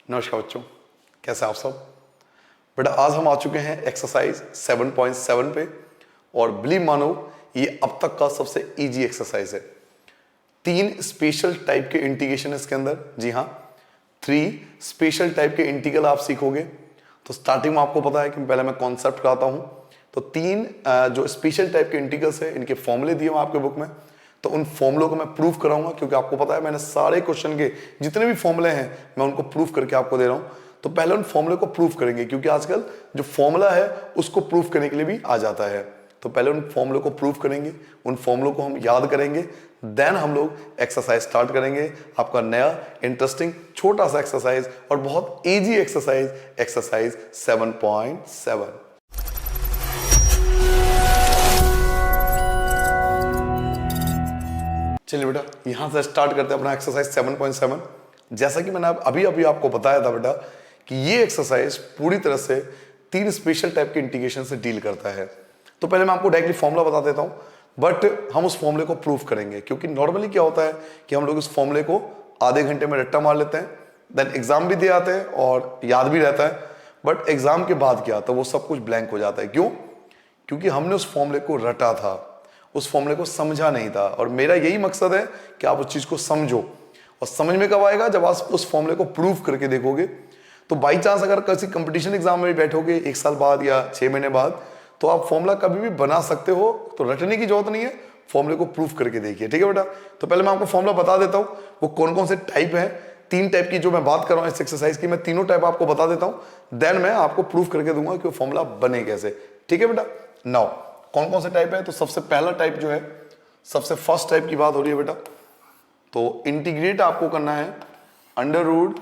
नमस्कार बच्चों, कैसे आप सब। बेटा आज हम आ चुके हैं एक्सरसाइज 7.7 पे और बिलीव मानो ये अब तक का सबसे इजी एक्सरसाइज है। 3 स्पेशल टाइप के इंटीग्रेशन है इसके अंदर। जी हाँ, 3 स्पेशल टाइप के इंटीग्रल आप सीखोगे। तो स्टार्टिंग में आपको पता है कि पहले मैं कॉन्सेप्ट कराता हूँ। तो 3 जो स्पेशल टाइप के इंटीग्रल्स है इनके फॉर्मूले दिए हुए आपके बुक में, तो उन फॉर्मूलों को मैं प्रूफ कराऊंगा, क्योंकि आपको पता है मैंने सारे क्वेश्चन के जितने भी फॉर्मूले हैं मैं उनको प्रूफ करके आपको दे रहा हूं। तो पहले उन फॉर्मूले को प्रूफ करेंगे, क्योंकि आजकल जो फॉर्मूला है उसको प्रूफ करने के लिए भी आ जाता है। तो पहले उन फॉर्मूलों को प्रूफ करेंगे, उन फॉर्मूलों को हम याद करेंगे, देन हम लोग एक्सरसाइज स्टार्ट करेंगे। आपका नया इंटरेस्टिंग छोटा सा एक्सरसाइज और बहुत इजी एक्सरसाइज 7.7। चलिए बेटा यहां से स्टार्ट करते हैं अपना एक्सरसाइज 7.7। जैसा कि मैंने अभी आपको बताया था बेटा कि ये एक्सरसाइज पूरी तरह से 3 स्पेशल टाइप के इंटीग्रेशन से डील करता है। तो पहले मैं आपको डायरेक्टली फॉर्मूला बता देता हूं, बट हम उस फॉर्मूले को प्रूफ करेंगे, क्योंकि नॉर्मली क्या होता है कि हम लोग उस फॉर्मूले को आधे घंटे में रट्टा मार लेते हैं, देन एग्जाम भी दे आते हैं और याद भी रहता है। बट एग्जाम के बाद क्या, तो वो सब कुछ ब्लैंक हो जाता है। क्यों? क्योंकि हमने उस फॉर्मूले को रटा था, उस फॉर्मूले को समझा नहीं था। और मेरा यही मकसद है कि आप उस चीज को समझो, और समझ में कब आएगा, जब आप उस फॉर्मूले को प्रूव करके देखोगे। तो बाई चांस अगर किसी कंपटीशन एग्जाम में बैठोगे 1 साल बाद या 6 महीने बाद, तो आप फॉर्मूला कभी भी बना सकते हो। तो रटने की जरूरत नहीं है, फॉर्मूले को प्रूव करके देखिए। ठीक है बेटा, तो पहले मैं आपको फॉर्मूला बता देता हूं वो कौन कौन से टाइप है। 3 टाइप की जो मैं बात कर रहा हूं इस एक्सरसाइज की, मैं तीनों टाइप आपको बता देता हूं, देन मैं आपको प्रूव करके दूंगा कि वो फॉर्मूला बने कैसे। ठीक है बेटा, नाउ कौन कौन से टाइप है। तो सबसे पहला टाइप जो है, सबसे फर्स्ट टाइप की बात हो रही है बेटा, तो इंटीग्रेट आपको करना है under root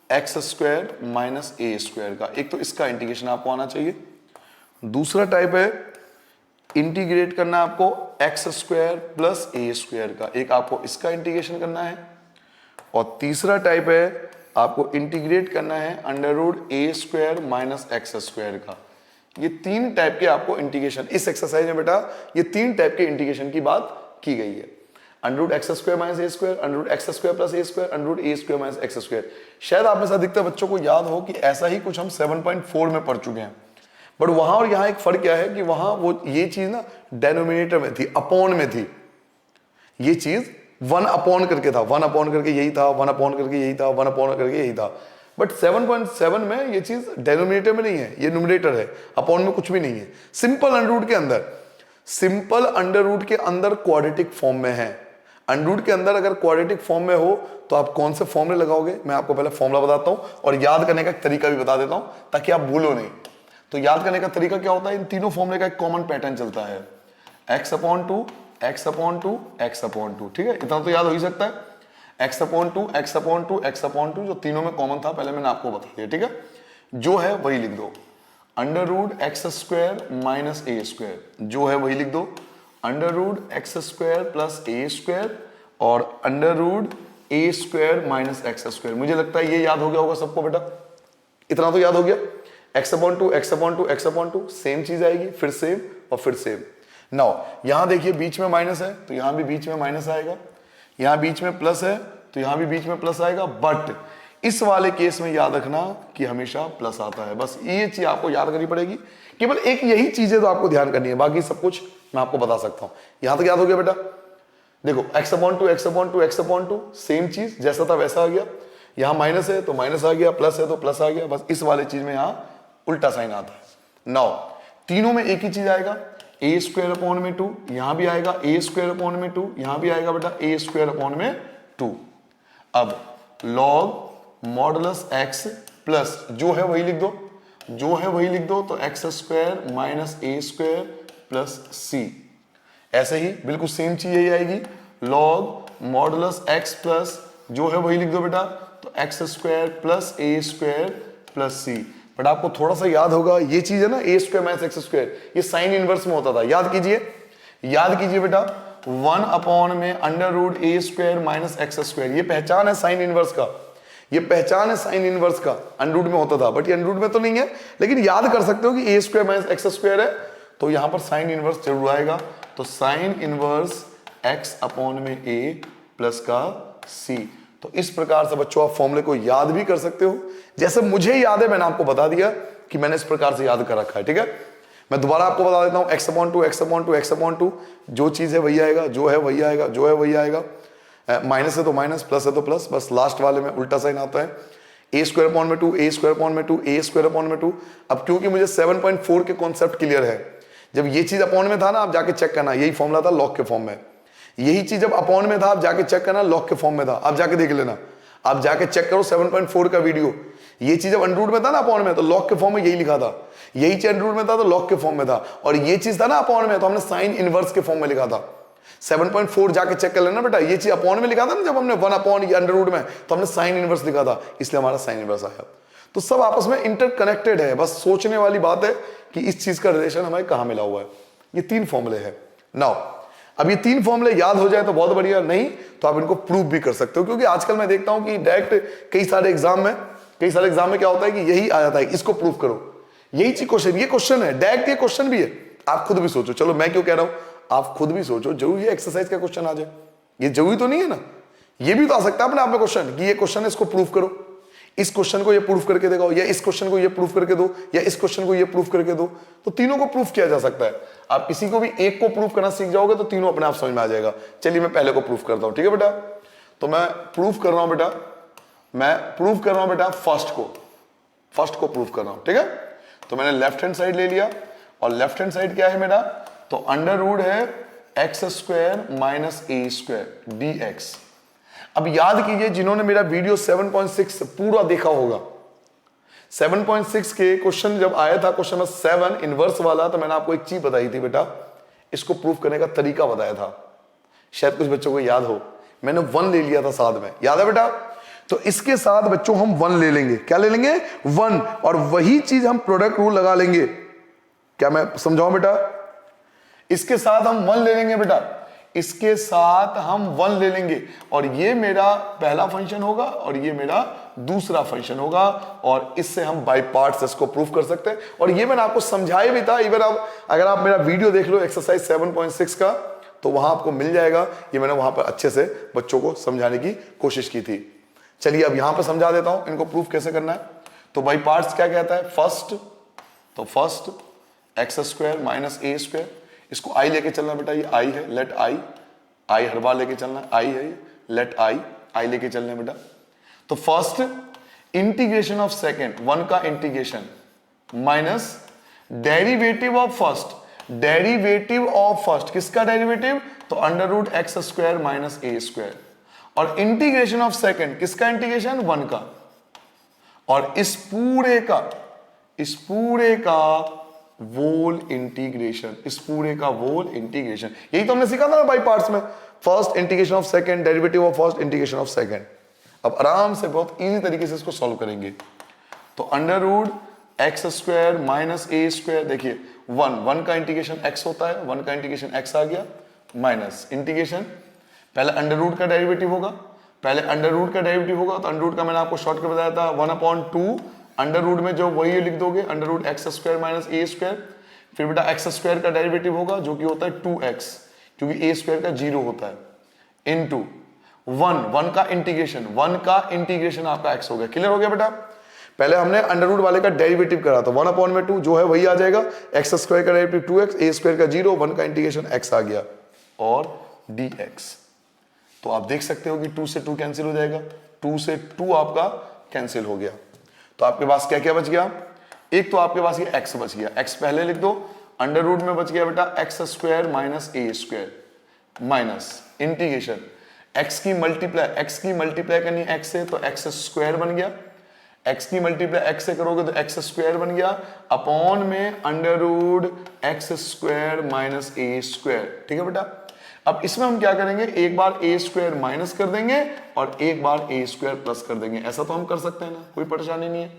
x square minus a square का। एक तो इसका इंटीग्रेशन आपको आना चाहिए। दूसरा टाइप है इंटीग्रेट करना आपको x square plus a square का, एक आपको इसका इंटीग्रेशन करना है। और तीसरा टाइप है आपको इंटीग्रेट करना है under root a square minus x square का। ये 3 टाइप के आपको इंटीग्रेशन इस एक्सरसाइज में बेटा, ये 3 टाइप के इंटीग्रेशन की बात की गई है। Under root x square minus a square, under root x square plus a square, under root a square minus x square. शायद आप में से अधिकतर बच्चों को याद हो कि ऐसा ही कुछ हम 7.4 में पढ़ चुके हैं। बट वहां और यहां एक फर्क क्या है कि वहां वो ये चीज ना डेनोमिनेटर में थी, अपॉन में थी। ये चीज 1 अपॉन करके था, 1 अपॉन करके यही था, 1 अपॉन करके यही था, 1 अपॉन करके यही था। बट 7.7 में ये चीज डेनोमिनेटर में नहीं है, ये न्यूमरेटर है, अपॉन में कुछ भी नहीं है। सिंपल अंडर रूट के अंदर, सिंपल अंडर रूट के अंदर क्वाड्रेटिक फॉर्म में है। अंडर रूट के अंदर अगर क्वाड्रेटिक फॉर्म में हो तो आप कौन से फॉर्मूले लगाओगे, मैं आपको पहले फॉर्मूला बताता हूं और याद करने का एक तरीका भी बता देता हूं ताकि आप भूलो नहीं। तो याद करने का तरीका क्या होता है, इन तीनों फॉर्मूले का एक कॉमन पैटर्न चलता है, x/2 x/2 x/2। ठीक है, इतना तो याद हो ही सकता है। x/2 x/2 x/2 जो तीनों में कॉमन था, पहले मैंने आपको बता दिया। ठीक है, जो है वही लिख दो, under root x square minus a square, जो है वही लिख दो, under root x square plus a square और under root a square minus x square. मुझे लगता है ये याद हो गया होगा सबको बेटा, इतना तो याद हो गया। x/2 x/2 x/2 सेम चीज आएगी, फिर सेम और फिर सेम। नाउ यहां देखिए बीच में माइनस है तो यहां भी बीच में माइनस आएगा, यहां बीच में प्लस है तो यहां भी बीच में प्लस आएगा। बट इस वाले केस में याद रखना कि हमेशा प्लस आता है, बस ये चीज आपको याद करनी पड़ेगी। केवल एक यही चीज है तो आपको ध्यान करनी है, बाकी सब कुछ मैं आपको बता सकता हूं। यहां तक याद हो गया बेटा। देखो x/2 x/2 x/2 सेम चीज, जैसा था वैसा आ गया। यहां माइनस है तो माइनस आ गया, प्लस है तो प्लस आ गया, बस इस वाले चीज में यहां उल्टा साइन आता है। नाउ तीनों में एक ही चीज आएगा, ए स्क्वायर अपॉन में 2, यहां भी आएगा ए स्क्वायर अपॉन में 2, यहां भी आएगा बेटा ए स्क्वायर अपॉन में 2। अब लॉग मॉडुलस एक्स प्लस जो है वही लिख दो, जो है वही लिख दो, तो x square minus a square plus सी। ऐसे ही बिल्कुल सेम चीज यही आएगी, लॉग मॉडुलस एक्स प्लस जो है वही लिख दो बेटा, तो x square plus a square plus c. But आपको थोड़ा सा याद होगा ये चीज है ना, a square minus x square, ये साइन इनवर्स में होता था। याद कीजिए, याद कीजिए बेटा, 1 अपॉन में under root a square minus x square, ये पहचान है साइन इनवर्स का, ये पहचान है साइन इनवर्स का। अंडर रूट में होता था, बट ये अंडर रूट में तो नहीं है, लेकिन याद कर सकते हो कि ए स्क्वायर माइनस एक्स स्क्वायर है, तो यहां पर साइन इनवर्स जरूर आएगा। तो साइन इनवर्स एक्स अपॉन में ए प्लस का सी। तो इस प्रकार से बच्चों आप फॉर्मूले को याद भी कर सकते हो, जैसे मुझे याद है मैंने आपको बता दिया कि मैंने इस प्रकार से याद कर रखा है। ठीक है, मैं दोबारा आपको बता देता हूं, x/2 जो चीज है वही आएगा, जो है वही आएगा, जो है वही आएगा, माइनस है तो माइनस, प्लस है तो प्लस, बस लास्ट वाले में उल्टा साइन आता है। a²/2 a²/2 a²/2। अब क्योंकि मुझे 7.4 के कॉन्सेप्ट क्लियर है, जब ये चीज अपॉन में था ना, आप जाके चेक करना, यही फॉर्मूला था लॉग के फॉर्म में, यही चीज जब अपॉन में था आप जाके चेक करना, लॉग के फॉर्म में था, आप जाके देख लेना, आप जाके चेक करो 7.4 का वीडियो। ये चीज जब अंडर रूट में था ना अपॉन में, तो लॉग के फॉर्म में यही लिखा था, यही चीज अंडर रूट में था तो लॉग के फॉर्म में था, और ये चीज था ना अपॉन में तो हमने साइन इनवर्स के फॉर्म में लिखा था। 7.4 जाके चेक कर लेना बेटा, ये चीज अपॉन में लिखा था ना, जब हमने 1 ये अंडर रूट में, तो हमने साइन इनवर्स लिखा था, इसलिए हमारा साइन इनवर्स आया। तो सब आपस में इंटरकनेक्टेड है, बस सोचने वाली बात है कि इस चीज का रिलेशन हमें कहां मिला हुआ है। ये 3 फॉर्मूले हैं। नाउ अब ये 3 फॉर्मूले याद हो जाए तो बहुत बढ़िया, नहीं तो आप इनको प्रूव भी कर सकते हो, क्योंकि आजकल मैं देखता हूं कि डायरेक्ट कई सारे एग्जाम में क्या होता है कि यही आ जाता है, इसको प्रूव करो, यही चीज क्वेश्चन, ये क्वेश्चन है डायरेक्ट, ये क्वेश्चन भी है। आप खुद भी सोचो, चलो मैं क्यों कह रहा हूं, आप खुद भी सोचो, जरूरी है एक्सरसाइज का क्वेश्चन आ जाए, ये जरूरी तो नहीं है ना, ये भी तो आ सकता है अपने आप में क्वेश्चन कि ये क्वेश्चन है, इसको प्रूव करो, इस क्वेश्चन को ये प्रूफ करके दिखाओ, या इस क्वेश्चन को ये प्रूफ करके दो, या इस क्वेश्चन को ये प्रूफ करके दो, तो तीनों को प्रूफ किया जा सकता है। आप किसी को भी एक को प्रूफ करना सीख जाओगे तो तीनों अपने आप समझ में आ जाएगा। चलिए मैं पहले को प्रूफ करता हूं, ठीक है बेटा, तो मैं प्रूफ कर रहा हूं बेटा, फर्स्ट को प्रूफ कर रहा हूं, ठीक है। तो मैंने लेफ्ट हैंड साइड ले लिया, और लेफ्ट हैंड साइड क्या है मेरा, तो अंडर रूट है x² - a² dx। अब याद कीजिए जिन्होंने मेरा वीडियो 7.6 पूरा देखा होगा, 7.6 के क्वेश्चन जब आया था, क्वेश्चन नंबर 7 इनवर्स वाला, तो मैंने आपको एक चीज बताई थी बेटा, इसको प्रूफ करने का तरीका बताया था, शायद कुछ बच्चों को याद हो, मैंने 1 ले लिया था साथ में, याद है बेटा। तो इसके साथ बच्चों हम 1 ले लेंगे, क्या ले लेंगे 1, और वही चीज हम प्रोडक्ट रूल लगा लेंगे। क्या मैं समझाऊं बेटा, इसके साथ हम 1 ले लेंगे बेटा, इसके साथ हम 1 ले लेंगे, और ये मेरा पहला फंक्शन होगा और ये मेरा दूसरा फंक्शन होगा, और इससे हम बाय पार्ट्स इसको प्रूफ कर सकते हैं। और ये मैंने आपको समझाया भी था, इवन आप अगर आप मेरा वीडियो देख लो एक्सरसाइज 7.6 का, तो वहां आपको मिल जाएगा, ये मैंने वहां पर अच्छे से बच्चों को समझाने की कोशिश की थी। चलिए अब यहां पर समझा देता हूं इनको प्रूफ कैसे करना है। तो बाय पार्ट्स क्या कहता है, फर्स्ट x² - a², इसको आई लेके चलना बेटा, ये आई है, लेट आई हर बार लेके चलना, आई है, लेट आई लेके चलना बेटा। तो फर्स्ट इंटीग्रेशन ऑफ सेकंड, 1 का integration minus derivative of first, किसका डेरिवेटिव, तो अंडर रूट x² - a², और इंटीग्रेशन ऑफ सेकंड, किसका इंटीग्रेशन, 1 का, और इस पूरे का वोल इंटीग्रेशन, यही तो हमने सीखा था ना बाय पार्ट्स में, first integration of second, derivative of first, integration of second. अब आराम से बहुत इजी तरीके से इसको सॉल्व करेंगे। तो अंडर रूट x² - a², देखिए 1 का इंटीग्रेशन x होता है, 1 का इंटीग्रेशन x आ गया, माइनस इंटीग्रेशन, पहले अंडर रूट का डेरिवेटिव होगा, तो अंडर रूट का मैंने आपको शॉर्टकट बताया था 1/2, अंडर रूट में जो वही लिख दोगे, अंडर रूट x² - a², फिर बेटा x² का डेरिवेटिव होगा जो कि होता है 2x, क्योंकि a² का 0 होता है, इनटू 1 का इंटीग्रेशन आपका x हो गया। क्लियर हो गया बेटा। पहले हमने अंडर रूट वाले का डेरिवेटिव करा, तो 1/2 जो है वही आ जाएगा, x² का डेरिवेटिव 2x, a² का 0, 1 का इंटीग्रेशन x आ गया, और dx। तो आप देख सकते हो कि 2 से 2 कैंसिल हो जाएगा, 2 से 2 आपका कैंसिल हो गया। तो आपके पास क्या क्या बच गया, एक तो आपके पास ये x बच गया, x पहले लिख दो, अंडर रूट में बच गया बेटा x² - a² minus integration, x की मल्टीप्लाई करनी है x से, तो x² बन गया, x की मल्टीप्लाई x से करोगे तो x² बन गया, अपॉन में अंडर रूट x² - a², ठीक है बेटा। अब इसमें हम क्या करेंगे, एक बार a² माइनस कर देंगे और एक बार a² प्लस कर देंगे, ऐसा तो हम कर सकते हैं ना, कोई परेशानी नहीं है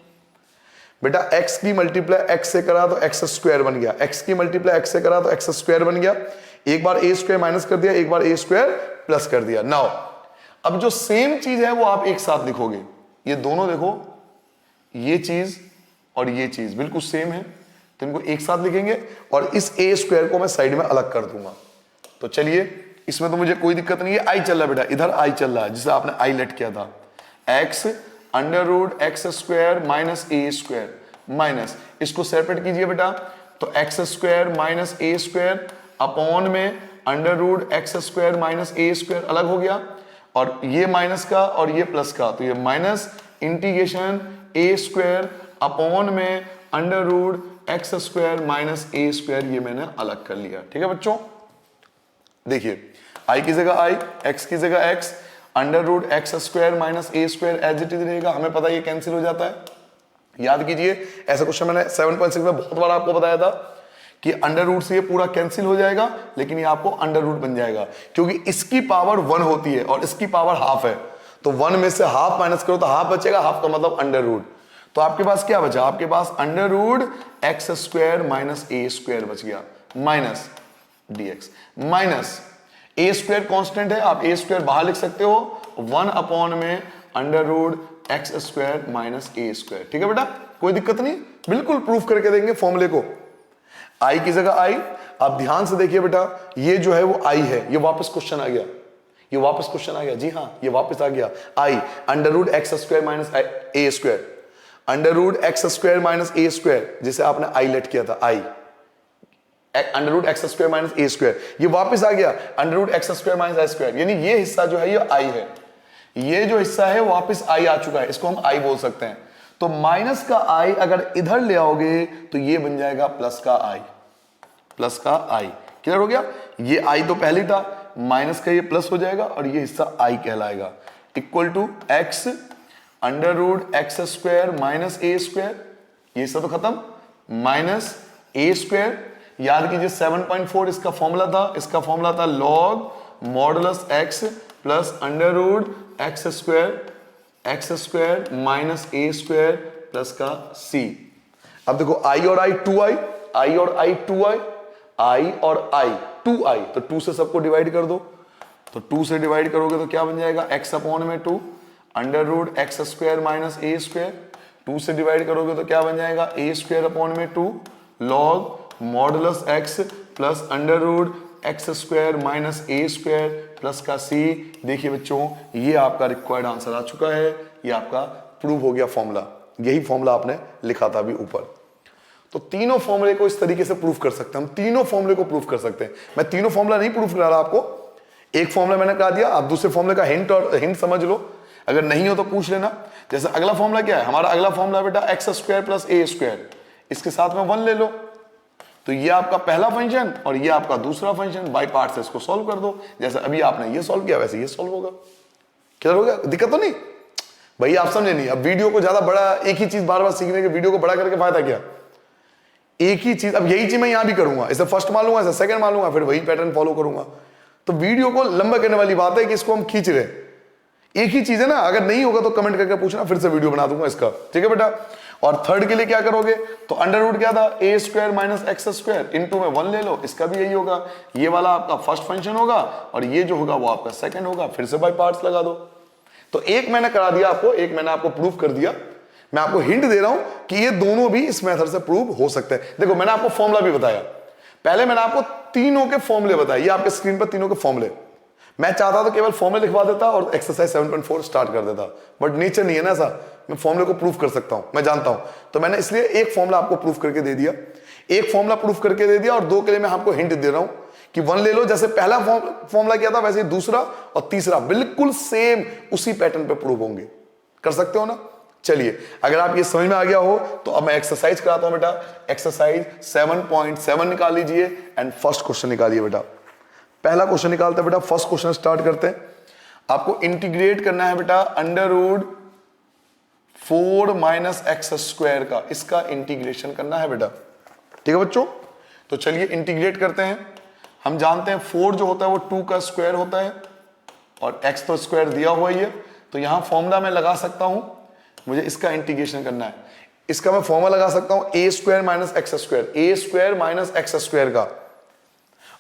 बेटा। x की मल्टीप्लाई x से करा तो x² बन गया, x की मल्टीप्लाई x से करा तो x² बन गया, एक बार a² माइनस कर दिया, एक बार a² प्लस कर दिया। नाउ अब जो सेम चीज है वो आप एक साथ लिखोगे, ये दोनों देखो, ये चीज और ये चीज बिल्कुल सेम है, तो इनको एक साथ लिखेंगे, और इस a² को मैं साइड में अलग कर दूंगा। तो चलिए इसमें तो मुझे कोई दिक्कत नहीं है, आई चल रहा है बेटा, इधर आई चल रहा है जिसे आपने आई लेट किया था, x under root x square minus a square minus, इसको सेपरेट कीजिए बेटा, तो x square minus a square upon में under root x square minus a square अलग हो गया, और ये माइनस का और ये प्लस का, तो ये minus integration a square upon में under root x square minus a square, ये मैंने अलग कर लिया। ठीक है बच्चों, देखिए आई की जगह आई, एक्स की जगह x, under root x square minus a square as it is रहेगा, हमें पता है ये कैंसिल हो जाता है। याद कीजिए ऐसा क्वेश्चन मैंने 7.6 में बहुत बार आपको बताया था कि अंडर रूट से ये पूरा कैंसिल हो जाएगा, लेकिन ये आपको अंडर रूट बन जाएगा, क्योंकि इसकी पावर 1 होती है और इसकी पावर हाफ है, तो 1 में से हाफ माइनस करो तो हाफ बचेगा, हाफ का मतलब अंडर रूट, तो आपके पास क्या बचा, आपके पास under root x square minus a square बच गया, minus dx, minus a square constant है, आप ए स्क्वायर बाहर लिख सकते हो, 1 अपॉन में under root x square minus a square. ठीक है बेटा, कोई दिक्कत नहीं, बिल्कुल प्रूफ करके देंगे फॉर्मूले को। आई की जगह आई, आप ध्यान से देखिए बेटा, ये जो है वो आई है, ये वापस क्वेश्चन आ गया, ये वापस क्वेश्चन आ गया, जी हाँ ये वापस आ गया, I under root x square minus a square, under root x square minus a square जिसे आपने आई लेट किया था, I under root x square minus a square, ये वापस आ गया under root x square minus a square, यानी ये हिस्सा जो है ये आई है, ये जो हिस्सा है वापस आई आ चुका है, इसको हम आई बोल सकते हैं। तो माइनस का आई अगर इधर ले आओगे तो ये बन जाएगा प्लस का आई, प्लस का आई, क्लियर हो गया, ये आई तो पहले था, माइनस का ये प्लस हो जाएगा और ये हिस्सा आई कहलाएगा, equal to x under root x square minus a square, ये हिस्सा तो खत्म, माइनस ए स्क्वायर, याद कीजिए 7.4 इसका फॉर्मूला था, इसका फॉर्मूला था log modulus x plus under root x square minus a square plus का सी। अब देखो आई और आई 2i, आई और आई 2i, आई और आई 2i, तो 2 से सबको डिवाइड कर दो, तो 2 से डिवाइड करोगे तो क्या बन जाएगा, x अपॉन में 2 under root x square minus a square, 2 से डिवाइड करोगे तो क्या बन जाएगा, ए स्क्वायर अपॉन में 2 log modulus x plus under root x square minus a square plus का सी। देखिए बच्चों, ये आपका रिक्वायर्ड आंसर आ चुका है, ये आपका प्रूव हो गया फॉर्मूला, यही फॉर्मूला आपने लिखा था अभी ऊपर। तो तीनों फॉर्मूले को इस तरीके से प्रूफ कर सकते हैं, हम तीनों फॉर्मूले को प्रूफ कर सकते हैं। मैं तीनों फॉर्मूला नहीं प्रूफ करा रहा आपको, एक फॉर्मूला मैंने कहा दिया, आप दूसरे फॉर्मूले का हिंट और हिंट समझ लो, अगर नहीं हो तो पूछ लेना। जैसे अगला फॉर्मूला क्या है, हमारा अगला फॉर्मूला बेटा x square plus a square, इसके साथ में 1 ले लो, तो ये आपका पहला फंक्शन और ये आपका दूसरा फंक्शन, बाई पार्ट से इसको सॉल्व कर दो, जैसे अभी आपने ये सॉल्व किया वैसे ये सॉल्व होगा, क्लियर हो गया, दिक्कत तो नहीं भाई, आप समझे नहीं। अब वीडियो को ज्यादा बड़ा, एक ही चीज बार बार सीखने के वीडियो को बड़ा करके फायदा क्या, एक ही चीज, अब यही चीज मैं यहां भी करूंगा, इसे फर्स्ट मान लूंगा, इसे सेकंड मान लूंगा, फिर वही पैटर्न फॉलो करूंगा, तो वीडियो को लंबा करने वाली बात है कि इसको हम खींच रहे, एक ही चीज है ना, अगर नहीं होगा तो कमेंट करके पूछना, फिर से वीडियो बना दूंगा इसका, ठीक है बेटा। और थर्ड के लिए क्या करोगे, तो अंडर रूट क्या था, a square minus x square, into में 1 ले लो, इसका भी यही होगा, ये वाला आपका फर्स्ट फंक्शन होगा और ये जो होगा वो आपका सेकंड होगा, फिर से बाय पार्ट्स लगा दो। तो एक मैंने करा दिया आपको, एक मैंने आपको प्रूफ कर दिया, मैं आपको हिंट दे रहा हूं कि ये दोनों भी इस मेथड से प्रूव हो सकते हैं। देखो मैंने आपको फॉर्मूला भी बताया, पहले मैंने आपको तीनों के फॉर्मूले बताए, ये आपके स्क्रीन पर तीनों के फॉर्मूले, मैं चाहता तो केवल फॉर्मूले लिखवा देता और एक्सरसाइज 7.4 स्टार्ट कर देता, बट नेचर नहीं है ना ऐसा, मैं फॉर्मूले को प्रूफ कर सकता हूं, मैं जानता हूं, तो मैंने इसलिए एक फॉर्मूला आपको प्रूफ करके दे दिया, एक फॉर्मूला प्रूफ करके दे दिया, और 2 के लिए मैं आपको हिंट दे रहा हूं कि 1 ले लो, जैसे पहला फॉर्मूला किया था वैसे ही दूसरा और तीसरा बिल्कुल सेम उसी पैटर्न पे प्रूव होंगे, कर सकते हो ना। चलिए अगर आप ये समझ में आ गया हो तो अब मैं एक्सरसाइज कराता हूं बेटा, एक्सरसाइज 7.7 निकाल लीजिए एंड फर्स्ट क्वेश्चन निकालिए बेटा। पहला क्वेश्चन निकालते हैं बेटा, फर्स्ट क्वेश्चन स्टार्ट करते हैं। आपको इंटीग्रेट करना है बेटा under root 4 minus x square का, इसका इंटीग्रेशन करना है बेटा, ठीक है बच्चों। तो चलिए इंटीग्रेट करते हैं। हम जानते हैं 4 जो होता है वो 2 का स्क्वायर होता है और x तो स्क्वायर दिया हुआ ही है, तो यहां फॉर्मूला मैं लगा सकता हूं, मुझे इसका इंटीग्रेशन करना है, इसका मैं फॉर्मूला लगा सकता हूं ए square minus x square, a square minus x square का,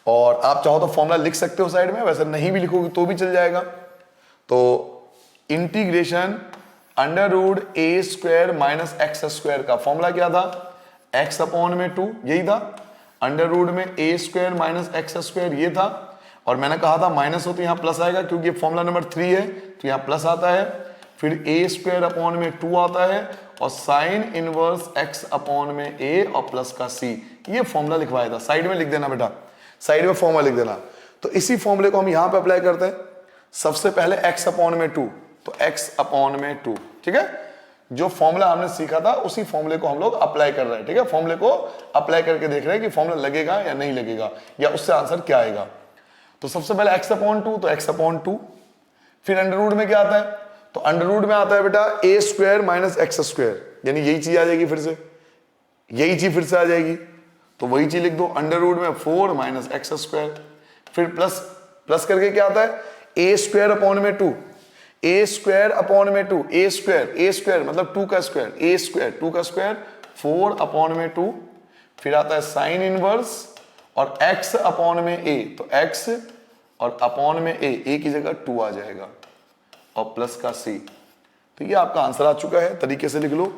और आप चाहो तो फॉर्मूला लिख सकते हो साइड में, वैसे नहीं भी लिखोगे तो भी चल जाएगा। तो integration under root a square minus x square का फॉर्मूला क्या था, x अपॉन में 2, यही था, अंडर रूट में ए स्क्वायर माइनस एक्स स्क्वायर ये था, और मैंने कहा था माइनस हो तो यहाँ प्लस आएगा, क्योंकि फॉर्मूला नंबर 3 है तो यहाँ प्लस आता है। फिर ए स्क्वायर अपॉन में 2 आता है और साइन इनवर्स एक्स अपॉन में ए और प्लस का सी, ये फॉर्मूला लिखवाया था। साइड में लिख देना बेटा, साइड में फॉर्मूला लिख देना। तो इसी फॉर्मूले को हम यहाँ पे अप्लाई करते हैं। सबसे पहले x अपॉन में 2, तो x अपॉन में 2, ठीक है। जो फॉर्मूला हमने सीखा था उसी फॉर्मूले को हम लोग अप्लाई कर रहे हैं, ठीक है। फॉर्मूले को अप्लाई करके देख रहे हैं कि फॉर्मूला लगेगा या नहीं लगेगा, या उससे आंसर क्या आएगा। तो सबसे पहले x अपॉन 2, तो x अपॉन 2। फिर अंडर रूट में क्या आता है, तो अंडर रूट में आता है बेटा a square minus x square, यानी यही चीज आ जाएगी, फिर से यही चीज फिर से आ जाएगी। तो वही चीज लिख दो, अंडर रूट में 4 माइनस एक्स स्क्वायर। फिर प्लस, प्लस करके क्या आता है, a स्क्वायर अपॉन में 2, a स्क्वायर अपॉन में 2, a स्क्वायर मतलब 2 का स्क्वायर, a स्क्वायर 2 का स्क्वायर 4 अपॉन में 2। फिर आता है साइन इनवर्स और x अपॉन में a, तो x और अपॉन में a की जगह 2 आ जाएगा और प्लस का c। तो ये आपका आंसर आ चुका है, तरीके से लिख लो,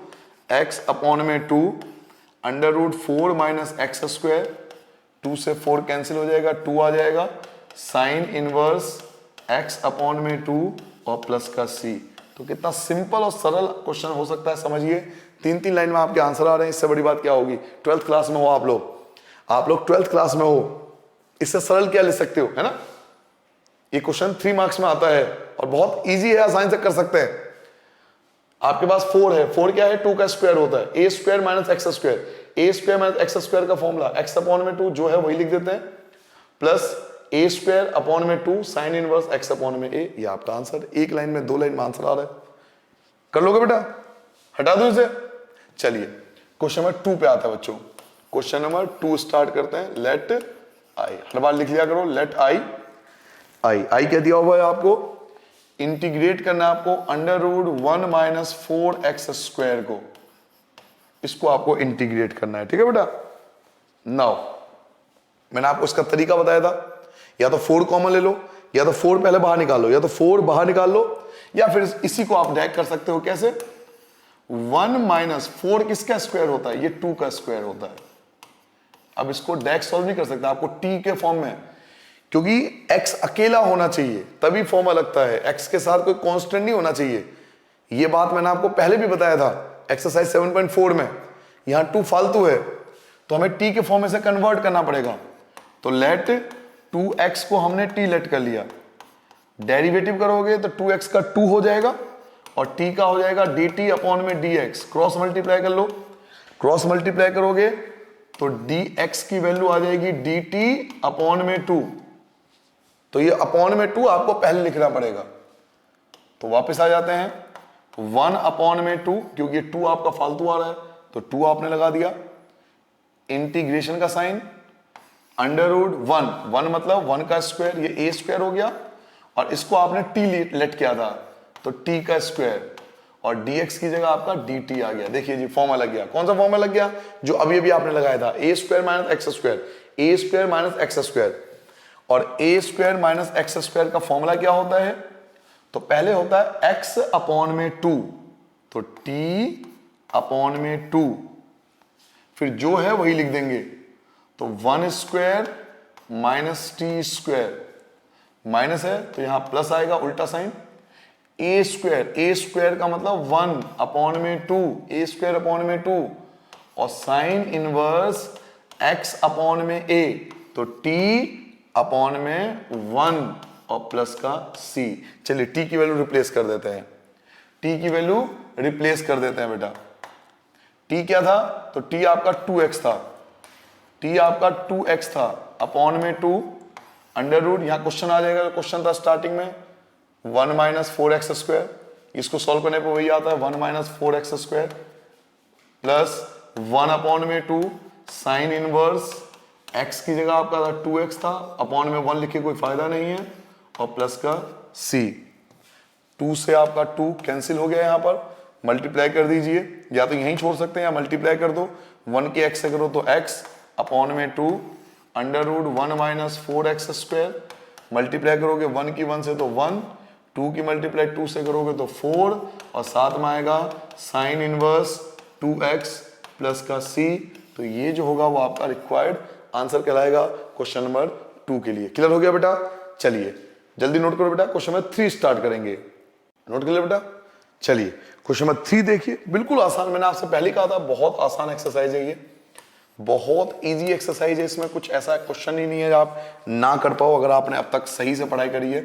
x अपॉन में 2 under root 4 minus x square, 2 से 4 कैंसिल हो जाएगा, 2 आ जाएगा, साइन इनवर्स x अपॉन में 2 और प्लस का c। तो कितना सिंपल और सरल क्वेश्चन हो सकता है, समझिए। 3-3 लाइन में आपके आंसर आ रहे हैं, इससे बड़ी बात क्या होगी। 12th क्लास में हो आप लोग 12th क्लास में हो, इससे सरल क्या ले सकते हो, है ना। ये क्वेश्चन 3 मार्क्स में आता है और बहुत इजी है, आसानी से कर सकते हैं। आपके पास 4 है, 4 क्या है, 2 का स्क्वायर होता है, a square minus x square, a square minus x square का फॉर्मूला x अपॉन में 2 जो है वही लिख देते हैं, प्लस a स्क्वायर अपॉन में 2 साइन इनवर्स x अपॉन में a। ये आपका आंसर, एक लाइन में 2 लाइन में आंसर आ रहा है। कर लोगे बेटा, हटा दो इसे। चलिए क्वेश्चन नंबर 2 पे आता है बच्चों। क्वेश्चन नंबर 2 स्टार्ट करते हैं। लेट आई, हर बार लिख लिया करो, लेट आई क्या दिया हुआ है आपको, इंटीग्रेट करना है आपको under root 1 minus 4 x square को, इसको आपको इंटीग्रेट करना है, ठीक है बेटा। नाउ मैंने आपको इसका तरीका बताया था, या तो 4 कॉमन ले लो, या तो 4 पहले बाहर निकाल लो, या तो 4 बाहर निकाल लो, या फिर इसी को आप डायरेक्ट कर सकते हो। कैसे, 1 माइनस 4 किसका स्क्वायर होता है, ये 2 का स्क्वायर होता है। अब इसको डायरेक्ट सॉल्व नहीं कर सकते, आपको t के फॉर्म में, क्योंकि x अकेला होना चाहिए तभी फॉर्मूला लगता है, x के साथ कोई कांस्टेंट नहीं होना चाहिए। ये बात मैंने आपको पहले भी बताया था एक्सरसाइज 7.4 में। यहां 2 फालतू है तो हमें t के फॉर्म में से कन्वर्ट करना पड़ेगा। तो लेट 2x को हमने t लेट कर लिया, डेरिवेटिव करोगे तो 2x का 2 हो जाएगा और t का हो जाएगा dt अपॉन में dx। क्रॉस मल्टीप्लाई कर लो, क्रॉस मल्टीप्लाई करोगे तो dx की वैल्यू आ जाएगी dt अपॉन में 2। तो ये अपॉन में 2 आपको पहले लिखना पड़ेगा। तो वापस आ जाते हैं, 1 अपॉन में 2, क्योंकि 2 आपका फालतू आ रहा है तो 2 आपने लगा दिया, इंटीग्रेशन का साइन, अंडर रूट 1 मतलब 1 का स्क्वायर, ये a स्क्वायर हो गया, और इसको आपने t लेट किया था तो t का स्क्वायर, और dx की जगह आपका dt आ गया। देखिए जी फॉर्मूला लग गया। कौन सा फॉर्मूला लग गया, जो अभी अभी आपने लगाया था, a square minus x square, a square minus x square. और a square minus x square का फॉर्मूला क्या होता है, तो पहले होता है x अपॉन में 2, तो t अपॉन में 2, फिर जो है वही लिख देंगे। तो 1 square minus T square, minus है तो यहां प्लस आएगा, उल्टा साइन। a स्क्वायर का मतलब 1 अपॉन में 2, a स्क्वायर अपॉन में 2, और साइन इनवर्स x अपॉन में a, तो t अपॉन में 1 और प्लस का c। चलिए t की वैल्यू रिप्लेस कर देते हैं, t की वैल्यू रिप्लेस कर देते हैं बेटा। t क्या था, तो t आपका 2x था, t आपका 2x था, अपॉन में 2 अंडर रूट, यहां क्वेश्चन आ जाएगा, क्वेश्चन था स्टार्टिंग में 1 माइनस 4x स्क्वायर, इसको सॉल्व करने पर वही आता है 1 minus 4x square plus 1 upon में 2 साइन इनवर्स x की जगह आपका था 2x था, अपॉन में 1 लिखे कोई फायदा नहीं है, और प्लस का c। 2 से आपका 2 कैंसिल हो गया, यहां पर मल्टीप्लाई कर दीजिए, या तो यहीं छोड़ सकते हैं या मल्टीप्लाई कर दो, 1 के x से करो तो x अपॉन में 2 under root 1 minus 4x square, multiply करोगे 1 की 1 से तो 1, 2 की मल्टीप्लाई 2 से करोगे तो 4, और साथ में आएगा साइन इनवर्स 2x प्लस का c। तो ये जो होगा वो आपका रिक्वायर्ड आंसर कहलाएगा क्वेश्चन नंबर 2 के लिए। क्लियर हो गया बेटा। चलिए जल्दी नोट करो बेटा, क्वेश्चन नंबर 3 स्टार्ट करेंगे। नोट कर लिया बेटा। चलिए क्वेश्चन नंबर 3 देखिए, बिल्कुल आसान, मैंने आपसे पहले कहा था बहुत आसान एक्सरसाइज है ये, बहुत इजी एक्सरसाइज है, इसमें कुछ ऐसा क्वेश्चन ही नहीं है आप ना कर पाओ अगर आपने अब तक सही से पढ़ाई करी है।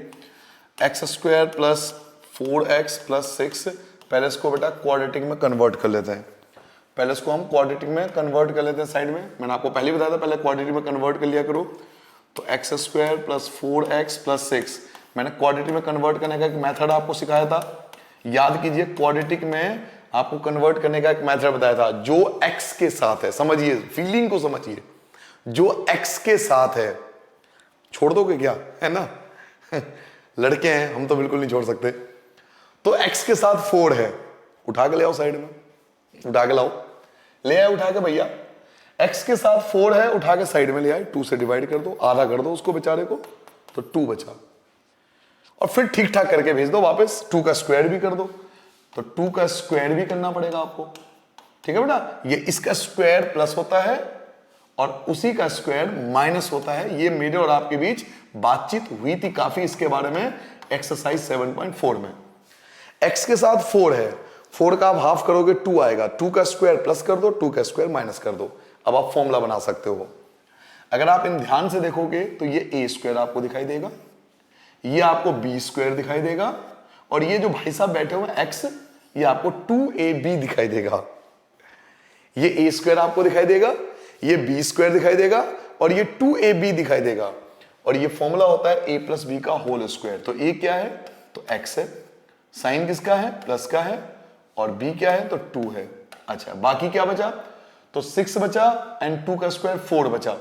X square plus 4x plus 6, पहले इसको बेटा क्वाड्रेटिक में कन्वर्ट कर लेते हैं, पहले इसको हम क्वाड्रेटिक में कन्वर्ट कर लेते हैं साइड में, मैंने आपको पहले बताया था पहले क्वाड्रेटिक में कन्वर्ट कर लिया करो। तो x square plus 4x plus 6, मैंने क्वाड्रेटिक में कन्वर्ट करने का एक मेथड आपको सिखाया था, याद कीजिए क्वाड्रेटिक में आपको कन्वर्ट करने का एक मेथड बताया था जो x के साथ है, समझिए फीलिंग को समझिए, जो x के साथ है, छोड़ दोगे क्या, है ना लड़के हैं हम तो बिल्कुल नहीं छोड़ सकते। तो x के साथ 4 है, उठा के ले आओ साइड में, उठा के लाओ, ले आए उठा के भैया, x के साथ 4 है, उठा के साइड में ले आए, 2 से डिवाइड कर दो, आधा कर दो उसको बेचारे को, तो 2 बचा, और फिर ठीक ठाक करके भेज दो वापस, 2 का स्क्वायर भी कर दो, तो 2 का स्क्वायर भी करना पड़ेगा आपको, ठीक है बेटा। ये इसका स्क्वायर प्लस होता है और उसी का स्क्वायर माइनस होता है, ये मेरे और आपके बीच बातचीत हुई थी काफी इसके बारे में एक्सरसाइज 7.4 में। x के साथ 4 है, 4 का आप हाफ करोगे 2 आएगा, 2 का स्क्वायर प्लस कर दो, 2 का स्क्वायर माइनस कर दो, अब आप फॉर्मूला बना सकते हो। अगर आप इन ध्यान से देखोगे तो ये a स्क्वायर आपको दिखाई देगा, ये आपको b स्क्वायर दिखाई देगा, और ये जो भाई साहब बैठे हुए हैं x, ये आपको 2ab दिखाई देगा, ये a स्क्वायर आपको दिखाई देगा, ये b स्क्वायर दिखाई देगा, और ये 2ab दिखाई देगा, और ये फॉर्मूला होता है a प्लस बी का होल स्क्वायर। तो a क्या है, तो x है, साइन किसका है, प्लस का है, और b क्या है, तो 2 है। अच्छा बाकी क्या बचा, तो 6 बचा एंड 2 का स्क्वायर 4 बचा,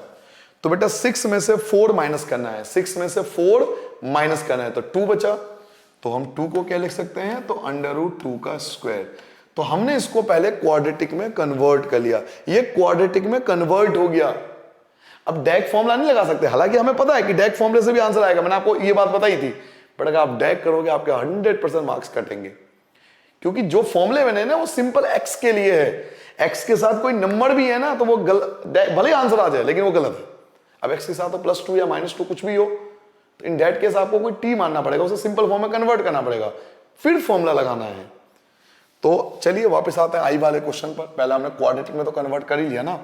तो बेटा 6 में से 4 माइनस करना है, 6 में से 4 माइनस करना है, तो 2 बचा, तो हम 2 को क्या लिख सकते हैं, तो अंडर रूट 2 का स्क्वायर। तो हमने इसको पहले क्वाड्रेटिक में कन्वर्ट कर लिया, ये क्वाड्रेटिक में कन्वर्ट हो गया। अब डैक फॉर्मूला नहीं लगा सकते, हालांकि हमें पता है कि डैक फॉर्मूले से भी आंसर आएगा, मैंने आपको ये बात बताई थी, बट अगर आप डैक करोगे आपके 100% मार्क्स कटेंगे, क्योंकि जो फॉर्मूले मैंने ना वो सिंपल x के लिए है, x के साथ कोई नंबर भी है ना तो वो भले ही आंसर आ जाए लेकिन वो गलत है। अब x के साथ तो +2 या -2 कुछ भी हो, तो इन दैट केस आपको कोई t मानना पड़ेगा, उसे सिंपल फॉर्म में कन्वर्ट करना पड़ेगा, फिर फॉर्मूला लगाना है। तो चलिए वापस आते हैं आई वाले क्वेश्चन पर। पहले हमने क्वाड्रेटिक में तो कन्वर्ट कर ही लिया ना,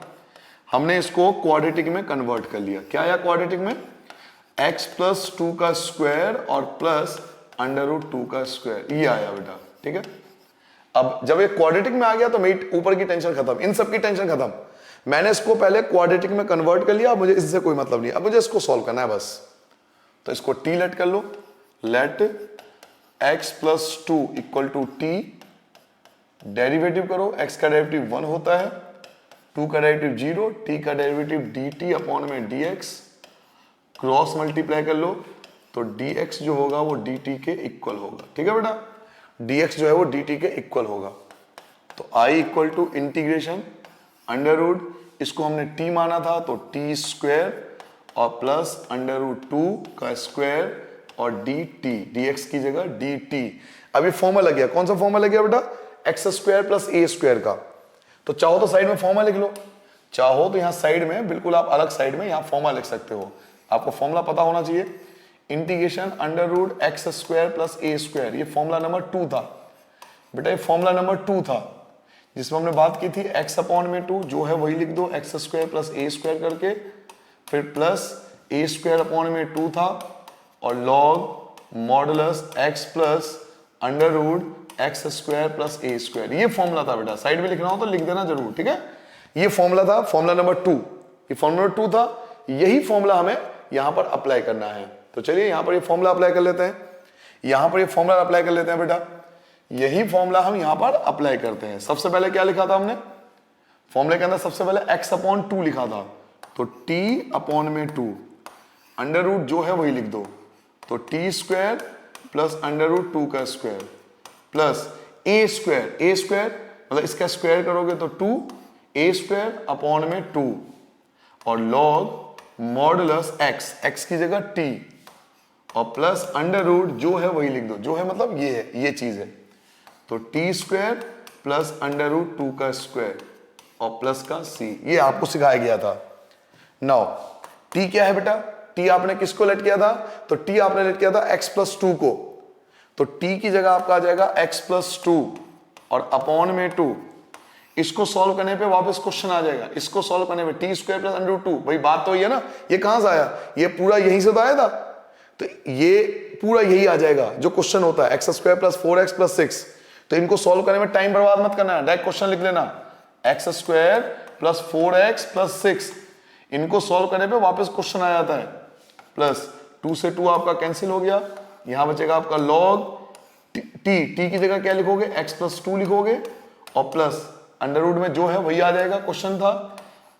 हमने इसको क्वाड्रेटिक में कन्वर्ट कर लिया। क्या आया क्वाड्रेटिक में, x प्लस 2 का स्क्वायर और प्लस अंडर रूट 2 का स्क्वायर, ये आया बेटा, ठीक है। अब जब ये क्वाड्रेटिक में आ गया तो मेरी ऊपर की टेंशन खत्म, इन सब की टेंशन खत्म, मैंने इसको पहले क्वाड्रेटिक में कन्वर्ट कर लिया, अब मुझे इससे कोई मतलब नहीं, अब मुझे इसको सॉल्व करना है बस। तो इसको t लेट कर लो, let x plus 2 equal to t, derivative करो, x का डेरिवेटिव 1 होता है, 2 का डेरिवेटिव 0, t का डेरिवेटिव dt अपॉन में dx, क्रॉस मल्टीप्लाई कर लो, तो dx जो होगा वो dt के इक्वल होगा, ठीक है बेटा, dx जो है वो dt के इक्वल होगा। तो i equal to integration under root, इसको हमने t माना था तो t स्क्वायर और प्लस अंडर रूट 2 का स्क्वायर और dt, dx की जगह dt। अब ये फॉर्मूला लग गया, कौन सा फॉर्मूला लग गया बेटा, x square plus a square का। तो चाहो तो साइड में फॉर्मूला लिख लो, चाहो तो यहाँ साइड में बिल्कुल आप अलग साइड में यहाँ फॉर्मूला लिख सकते हो, आपको फॉर्मूला पता होना चाहिए। Integration under root x square plus a square, ये फॉर्मूला नंबर 2 था बेटा, ये फॉर्मूला नंबर 2 था जिसमें हमने बात की थी x अपॉन में 2, जो है वही लिख दो, x square plus a square करके, फिर प्लस a स्क्वायर अपॉन में 2 था, और log modulus x plus under root x square plus a square, ये फॉर्मूला था बेटा। साइड में लिखना हो तो लिख देना जरूर, ठीक है। ये फॉर्मूला था, फॉर्मूला नंबर 2, ये फॉर्मूला नंबर 2 था, यही फॉर्मूला हमें यहां पर अप्लाई करना है। तो चलिए यहां पर ये फॉर्मूला अप्लाई कर लेते हैं, यहां पर ये फॉर्मूला अप्लाई कर लेते हैं बेटा, यही फॉर्मूला हम यहां पर अप्लाई करते हैं। सबसे पहले क्या लिखा था हमने फॉर्मूले के अंदर, सबसे पहले x अपॉन 2 लिखा था, तो t अपॉन में 2, अंडर रूट जो है वही लिख दो, तो t square plus under root 2 का स्क्वायर प्लस a स्क्वायर मतलब इसका स्क्वायर करोगे तो 2a स्क्वायर अपॉन में 2, और लॉग मॉडुलस x की जगह t, और प्लस अंडर रूट जो है वही लिख दो, जो है मतलब ये है, ये चीज है, तो t square plus under root 2 का स्क्वायर और प्लस का c, ये आपको सिखाया गया था। नाउ t क्या है बेटा, t आपने किसको लेट किया था, तो t आपने लेट किया था x प्लस 2 को, तो t की जगह आपका आ जाएगा x प्लस 2 और अपॉन में 2। इसको सॉल्व करने पे वापस क्वेश्चन आ जाएगा, इसको सॉल्व करने पे t square plus under root 2। भाई बात तो ये ना, ये कहां से आया, ये पूरा यहीं से तो आया था, तो ये पूरा यही आ जाएगा जो क्वेश्चन होता है, x square plus 4x plus 6। तो इनको सॉल्व करने में टाइम बर्बाद मत करना है, डायरेक्ट क्वेश्चन लिख लेना, x square plus 4x plus 6। इनको सॉल्व करने पे वापस क्वेश्चन आ जाता है, प्लस 2 से 2 आपका कैंसिल हो गया, यहां बचेगा आपका लॉग टी की जगह क्या लिखोगे, x प्लस 2 लिखोगे, और प्लस अंडर रूट में जो है वही आ जाएगा, क्वेश्चन था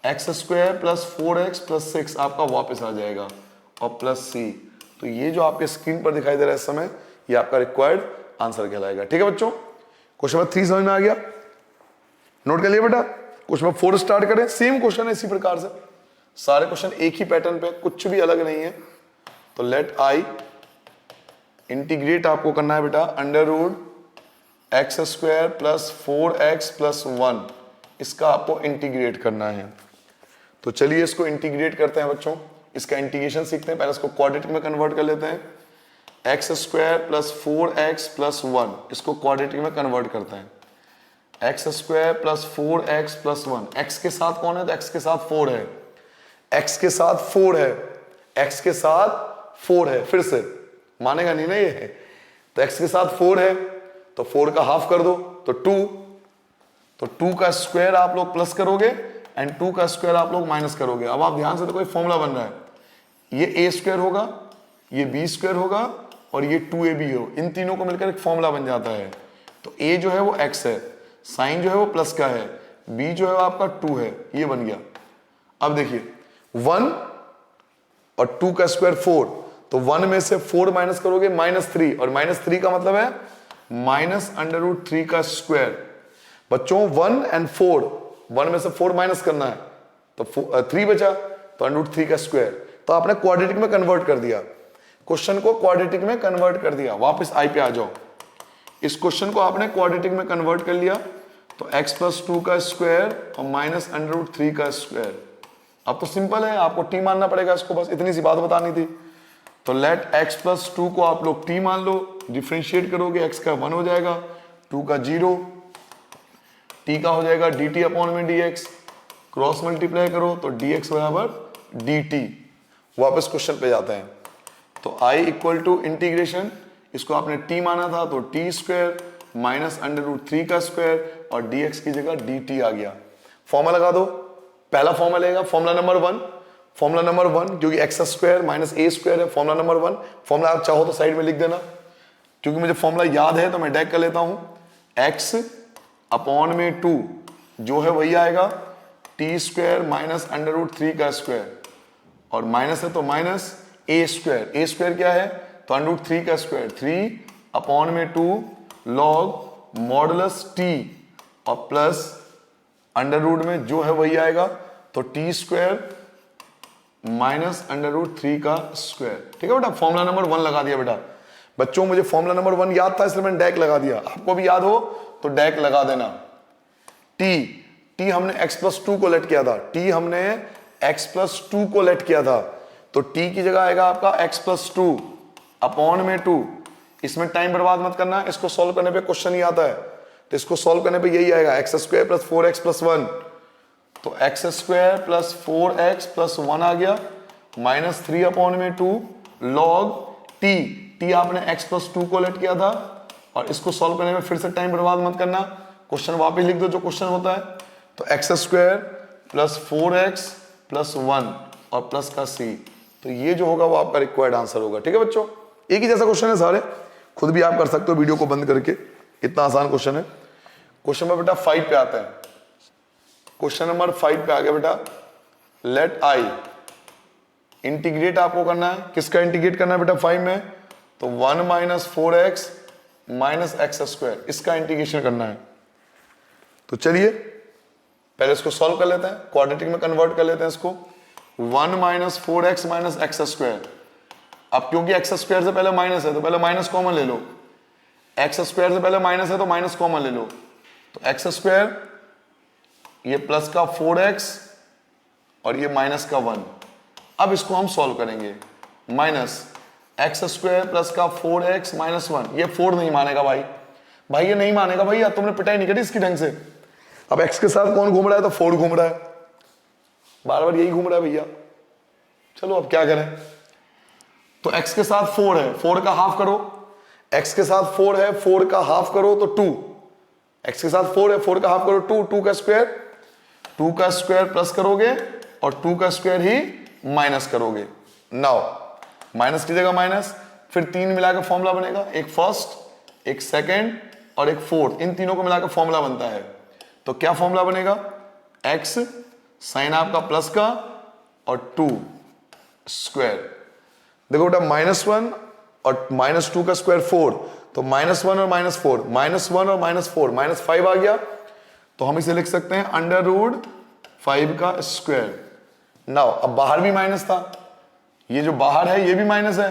x square plus 4x plus 6 आपका वापस आ जाएगा, और प्लस सी। तो ये जो आपके स्क्रीन पर दिखाई दे रहा है इस समय, ये आपका रिक्वायर्ड आंसर कहलाएगा। ठीक है बच्चों, क्वेश्चन नंबर 3 समझ में आ गया, नोट कर लिया बेटा। क्वेश्चन नंबर 4 स्टार्ट करें, सेम क्वेश्चन है इसी प्रकार से, सारे क्वेश्चन एक ही पैटर्न पे, कुछ भी अलग नहीं है। तो लेट आई इंटीग्रेट आपको करना है बेटा under root x square plus 4x plus 1, इसका आपको इंटीग्रेट करना है। तो चलिए इसको इंटीग्रेट करते हैं बच्चों, इसका इंटीग्रेशन सीखते हैं। पहले इसको क्वाड्रेटिक में कन्वर्ट कर लेते हैं, x square plus 4x plus 1, इसको क्वाड्रेटिक में कन्वर्ट करते हैं, x square plus 4x plus 1। X के साथ कौन है, तो एक्स के साथ 4 है, एक्स के साथ 4 है, एक्स के साथ 4 है, फिर से मानेगा नहीं ना ये है, तो एक्स के साथ 4 है, तो 4 का हाफ कर दो तो 2, तो 2 का स्क्वायर आप लोग प्लस करोगे एंड 2 का स्क्वायर आप लोग माइनस करोगे। अब आप ध्यान से देखो, कोई फॉर्मूला बन रहा है, ये a स्क्वायर होगा, ये b स्क्वायर होगा और ये 2ab हो, इन तीनों को मिलकर एक फॉर्मूला बन जाता है। तो a जो है वो x है, साइन जो है वो प्लस का है, b जो है वो आपका 2 है, ये बन गया। अब देखिए 1 और 2 का स्क्वायर 4, तो 1 में से 4 माइनस करोगे -3, और -3 का मतलब है माइनस अंडर रूट 3 का स्क्वायर। बच्चों 1 एंड 4, 1 में से 4 माइनस करना है, तो 3 बचा, तो अंडर रूट 3 का स्क्वायर। तो आपने क्वाड्रेटिक में कन्वर्ट कर दिया, क्वेश्चन को क्वाड्रेटिक में कन्वर्ट कर दिया। वापस आई पे आ जाओ, इस क्वेश्चन को आपने क्वाड्रेटिक में कन्वर्ट कर लिया, तो x प्लस 2 का स्क्वायर और माइनस अंडर रूट 3 का स्क्वायर। अब तो सिंपल है, आपको t मानना पड़ेगा इसको, बस इतनी सी बात बतानी थी। तो लेट x प्लस 2 को आप लोग t मान लो, डिफ्रेंशिएट करोगे, x का 1 हो जाएगा, 2 का 0, t का हो जाएगा dt अपॉन में dx, क्रॉस मल्टीप्लाई करो तो dx बराबर dt। वापस क्वेश्चन पे जाते हैं, तो i इक्वल टू इंटीग्रेशन, इसको आपने t माना था तो t square minus under root 3 का स्क्वायर और dx की जगह dt आ गया। फॉर्मूला लगा दो, पहला फॉर्मूला लेगा फॉर्मूला नंबर 1, फॉर्मूला नंबर 1 क्योंकि x square minus a square है, फॉर्मूला नंबर 1। फॉर्मूला आप चाहो तो साइड में लिख देना, क्योंकि मुझे फॉर्मूला याद है तो मैं डायरेक्ट कर लेता हूं, x अपॉन में 2 जो है वही आएगा t square minus under root 3 का स्क्वायर, और माइनस है तो minus a square, a square क्या है तो अंडर रूट 3 का स्क्वायर, 3 अपॉन में 2 लॉग मॉडुलस टी, और प्लस अंडर रूट में जो है वही आएगा, तो t square minus under root 3 का स्क्वायर। ठीक है बेटा, फॉर्मूला नंबर 1 लगा दिया बेटा। बच्चों मुझे फॉर्मूला नंबर 1 याद था इसलिए मैंने डायरेक्ट लगा दिया, आपको भी याद हो तो डायरेक्ट लगा देना। टी हमने x प्लस 2 को लेट किया था, टी हमने x प्लस 2 को लेट किया था, तो t की जगह आएगा आपका x प्लस 2 अपॉन में 2। इसमें टाइम बर्बाद मत करना, इसको सॉल्व करने पे क्वेश्चन ही आता है, तो इसको सॉल्व करने पे यही आएगा x square plus 4x plus 1, तो x square plus 4x plus 1 आ गया, -3 अपॉन में 2 लॉग टी आपने x प्लस 2 को लेट किया था, और इसको सॉल्व करने में फिर से टाइम बर्बाद मत करना, क्वेश्चन वापस लिख दो जो क्वेश्चन होता है, तो x square plus 4x plus 1 और प्लस का c, तो ये जो होगा वो आपका रिक्वायर्ड आंसर होगा। ठीक है बच्चों, एक ही जैसा क्वेश्चन है सारे, खुद भी आप कर सकते हो वीडियो को बंद करके, इतना आसान क्वेश्चन है। क्वेश्चन नंबर बेटा 5 पे आते हैं, क्वेश्चन नंबर 5 पे आ गया बेटा, लेट आई इंटीग्रेट आपको करना है, किसका इंटीग्रेट करना है बेटा 5 में, तो 1 minus 4x minus x square, इसका इंटीग्रेशन करना है। तो चलिए पहले इसको सॉल्व कर लेते हैं, क्वाड्रेटिक में कन्वर्ट कर लेते हैं इसको, 1 minus 4x minus x square. अब क्योंकि एक्स स्क्वायर से पहले माइनस है तो पहले माइनस कॉमन ले लो, एक्स स्क्वायर से पहले माइनस है तो माइनस कॉमन ले लो, तो एक्स स्क्वायर ये प्लस का 4x और ये माइनस का 1, अब इसको हम सॉल्व करेंगे। माइनस एक्स स्क्वायर प्लस का 4x माइनस 1, ये 4 नहीं मानेगा भाई, भाई ये नहीं मानेगा भैया, तुमने पिटाई नहीं करी इसकी ढंग से। अब x के साथ कौन घूम रहा है, तो 4 घूम रहा है, बार बार यही घूम रहा है भैया। चलो अब क्या करें, तो x के साथ 4 है, 4 का हाफ करो, x के साथ 4 है, 4 का हाफ करो तो 2, x के साथ 4 है, 4 का हाफ करो 2, 2 का स्क्वायर प्लस करोगे और 2 का स्क्वायर ही माइनस करोगे। नाउ माइनस की जगह माइनस, फिर 3 मिलाकर फॉर्मूला बनेगा, एक फर्स्ट, एक सेकंड और एक फोर्थ, इन तीनों को मिलाकर फॉर्मूला बनता है। तो क्या फॉर्मूला बनेगा, x साइन आपका प्लस का और 2 स्क्वायर। देखो बेटा -1 और -2 का स्क्वायर 4, तो -1 और -4, -1 और -4, -5 आ गया, तो हम इसे लिख सकते हैं √5 का स्क्वायर। नाउ अब बाहर भी माइनस था, ये जो बाहर है ये भी माइनस है,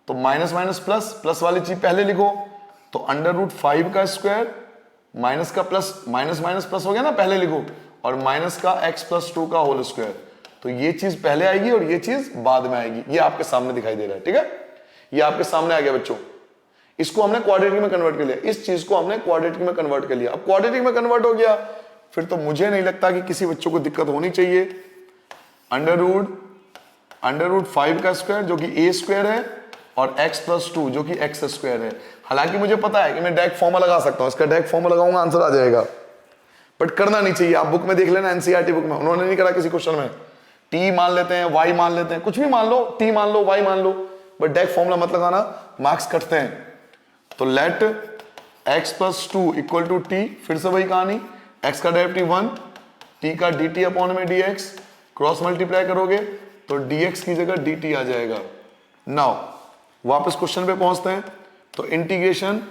तो माइनस माइनस प्लस, प्लस वाली चीज पहले लिखो, तो √5 का स्क्वायर माइनस का प्लस, माइनस माइनस प्लस हो गया ना, पहले लिखो, और माइनस का x + 2 का होल स्क्वायर, तो ये चीज पहले आएगी और ये चीज बाद में आएगी। ये आपके सामने दिखाई दे रहा है, ठीक है, ये आपके सामने आ गया बच्चों। इसको हमने क्वाड्रेटिक में कन्वर्ट कर लिया, इस चीज को हमने क्वाड्रेटिक में कन्वर्ट कर लिया। अब क्वाड्रेटिक में कन्वर्ट हो गया, फिर तो मुझे नहीं लगता कि किसी बच्चों को दिक्कत होनी चाहिए। √5 का स्क्वायर जो कि a स्क्वायर है और x + 2 जो कि x स्क्वायर है। हालांकि मुझे पता है कि मैं डायरेक्ट फॉर्मूला लगा सकता हूं, इसका डायरेक्ट फॉर्मूला लगाऊंगा आंसर आ जाएगा, बट करना नहीं चाहिए। आप बुक में देख लेना, एनसीईआरटी बुक में उन्होंने नहीं करा किसी क्वेश्चन में, t मान लेते हैं, y मान लेते हैं, कुछ भी मान लो, t मान लो, y मान लो, बट डायरेक्ट फॉर्मूला मत लगाना, मार्क्स कटते हैं। तो लेट x + 2 = t, फिर से वही कहानी, x का डेरिवेटिव 1, t का dt/dx, क्रॉस मल्टीप्लाई करोगे तो dx की जगह dt आ जाएगा। नाउ वापस क्वेश्चन पे पहुंचते हैं, तो इंटीग्रेशन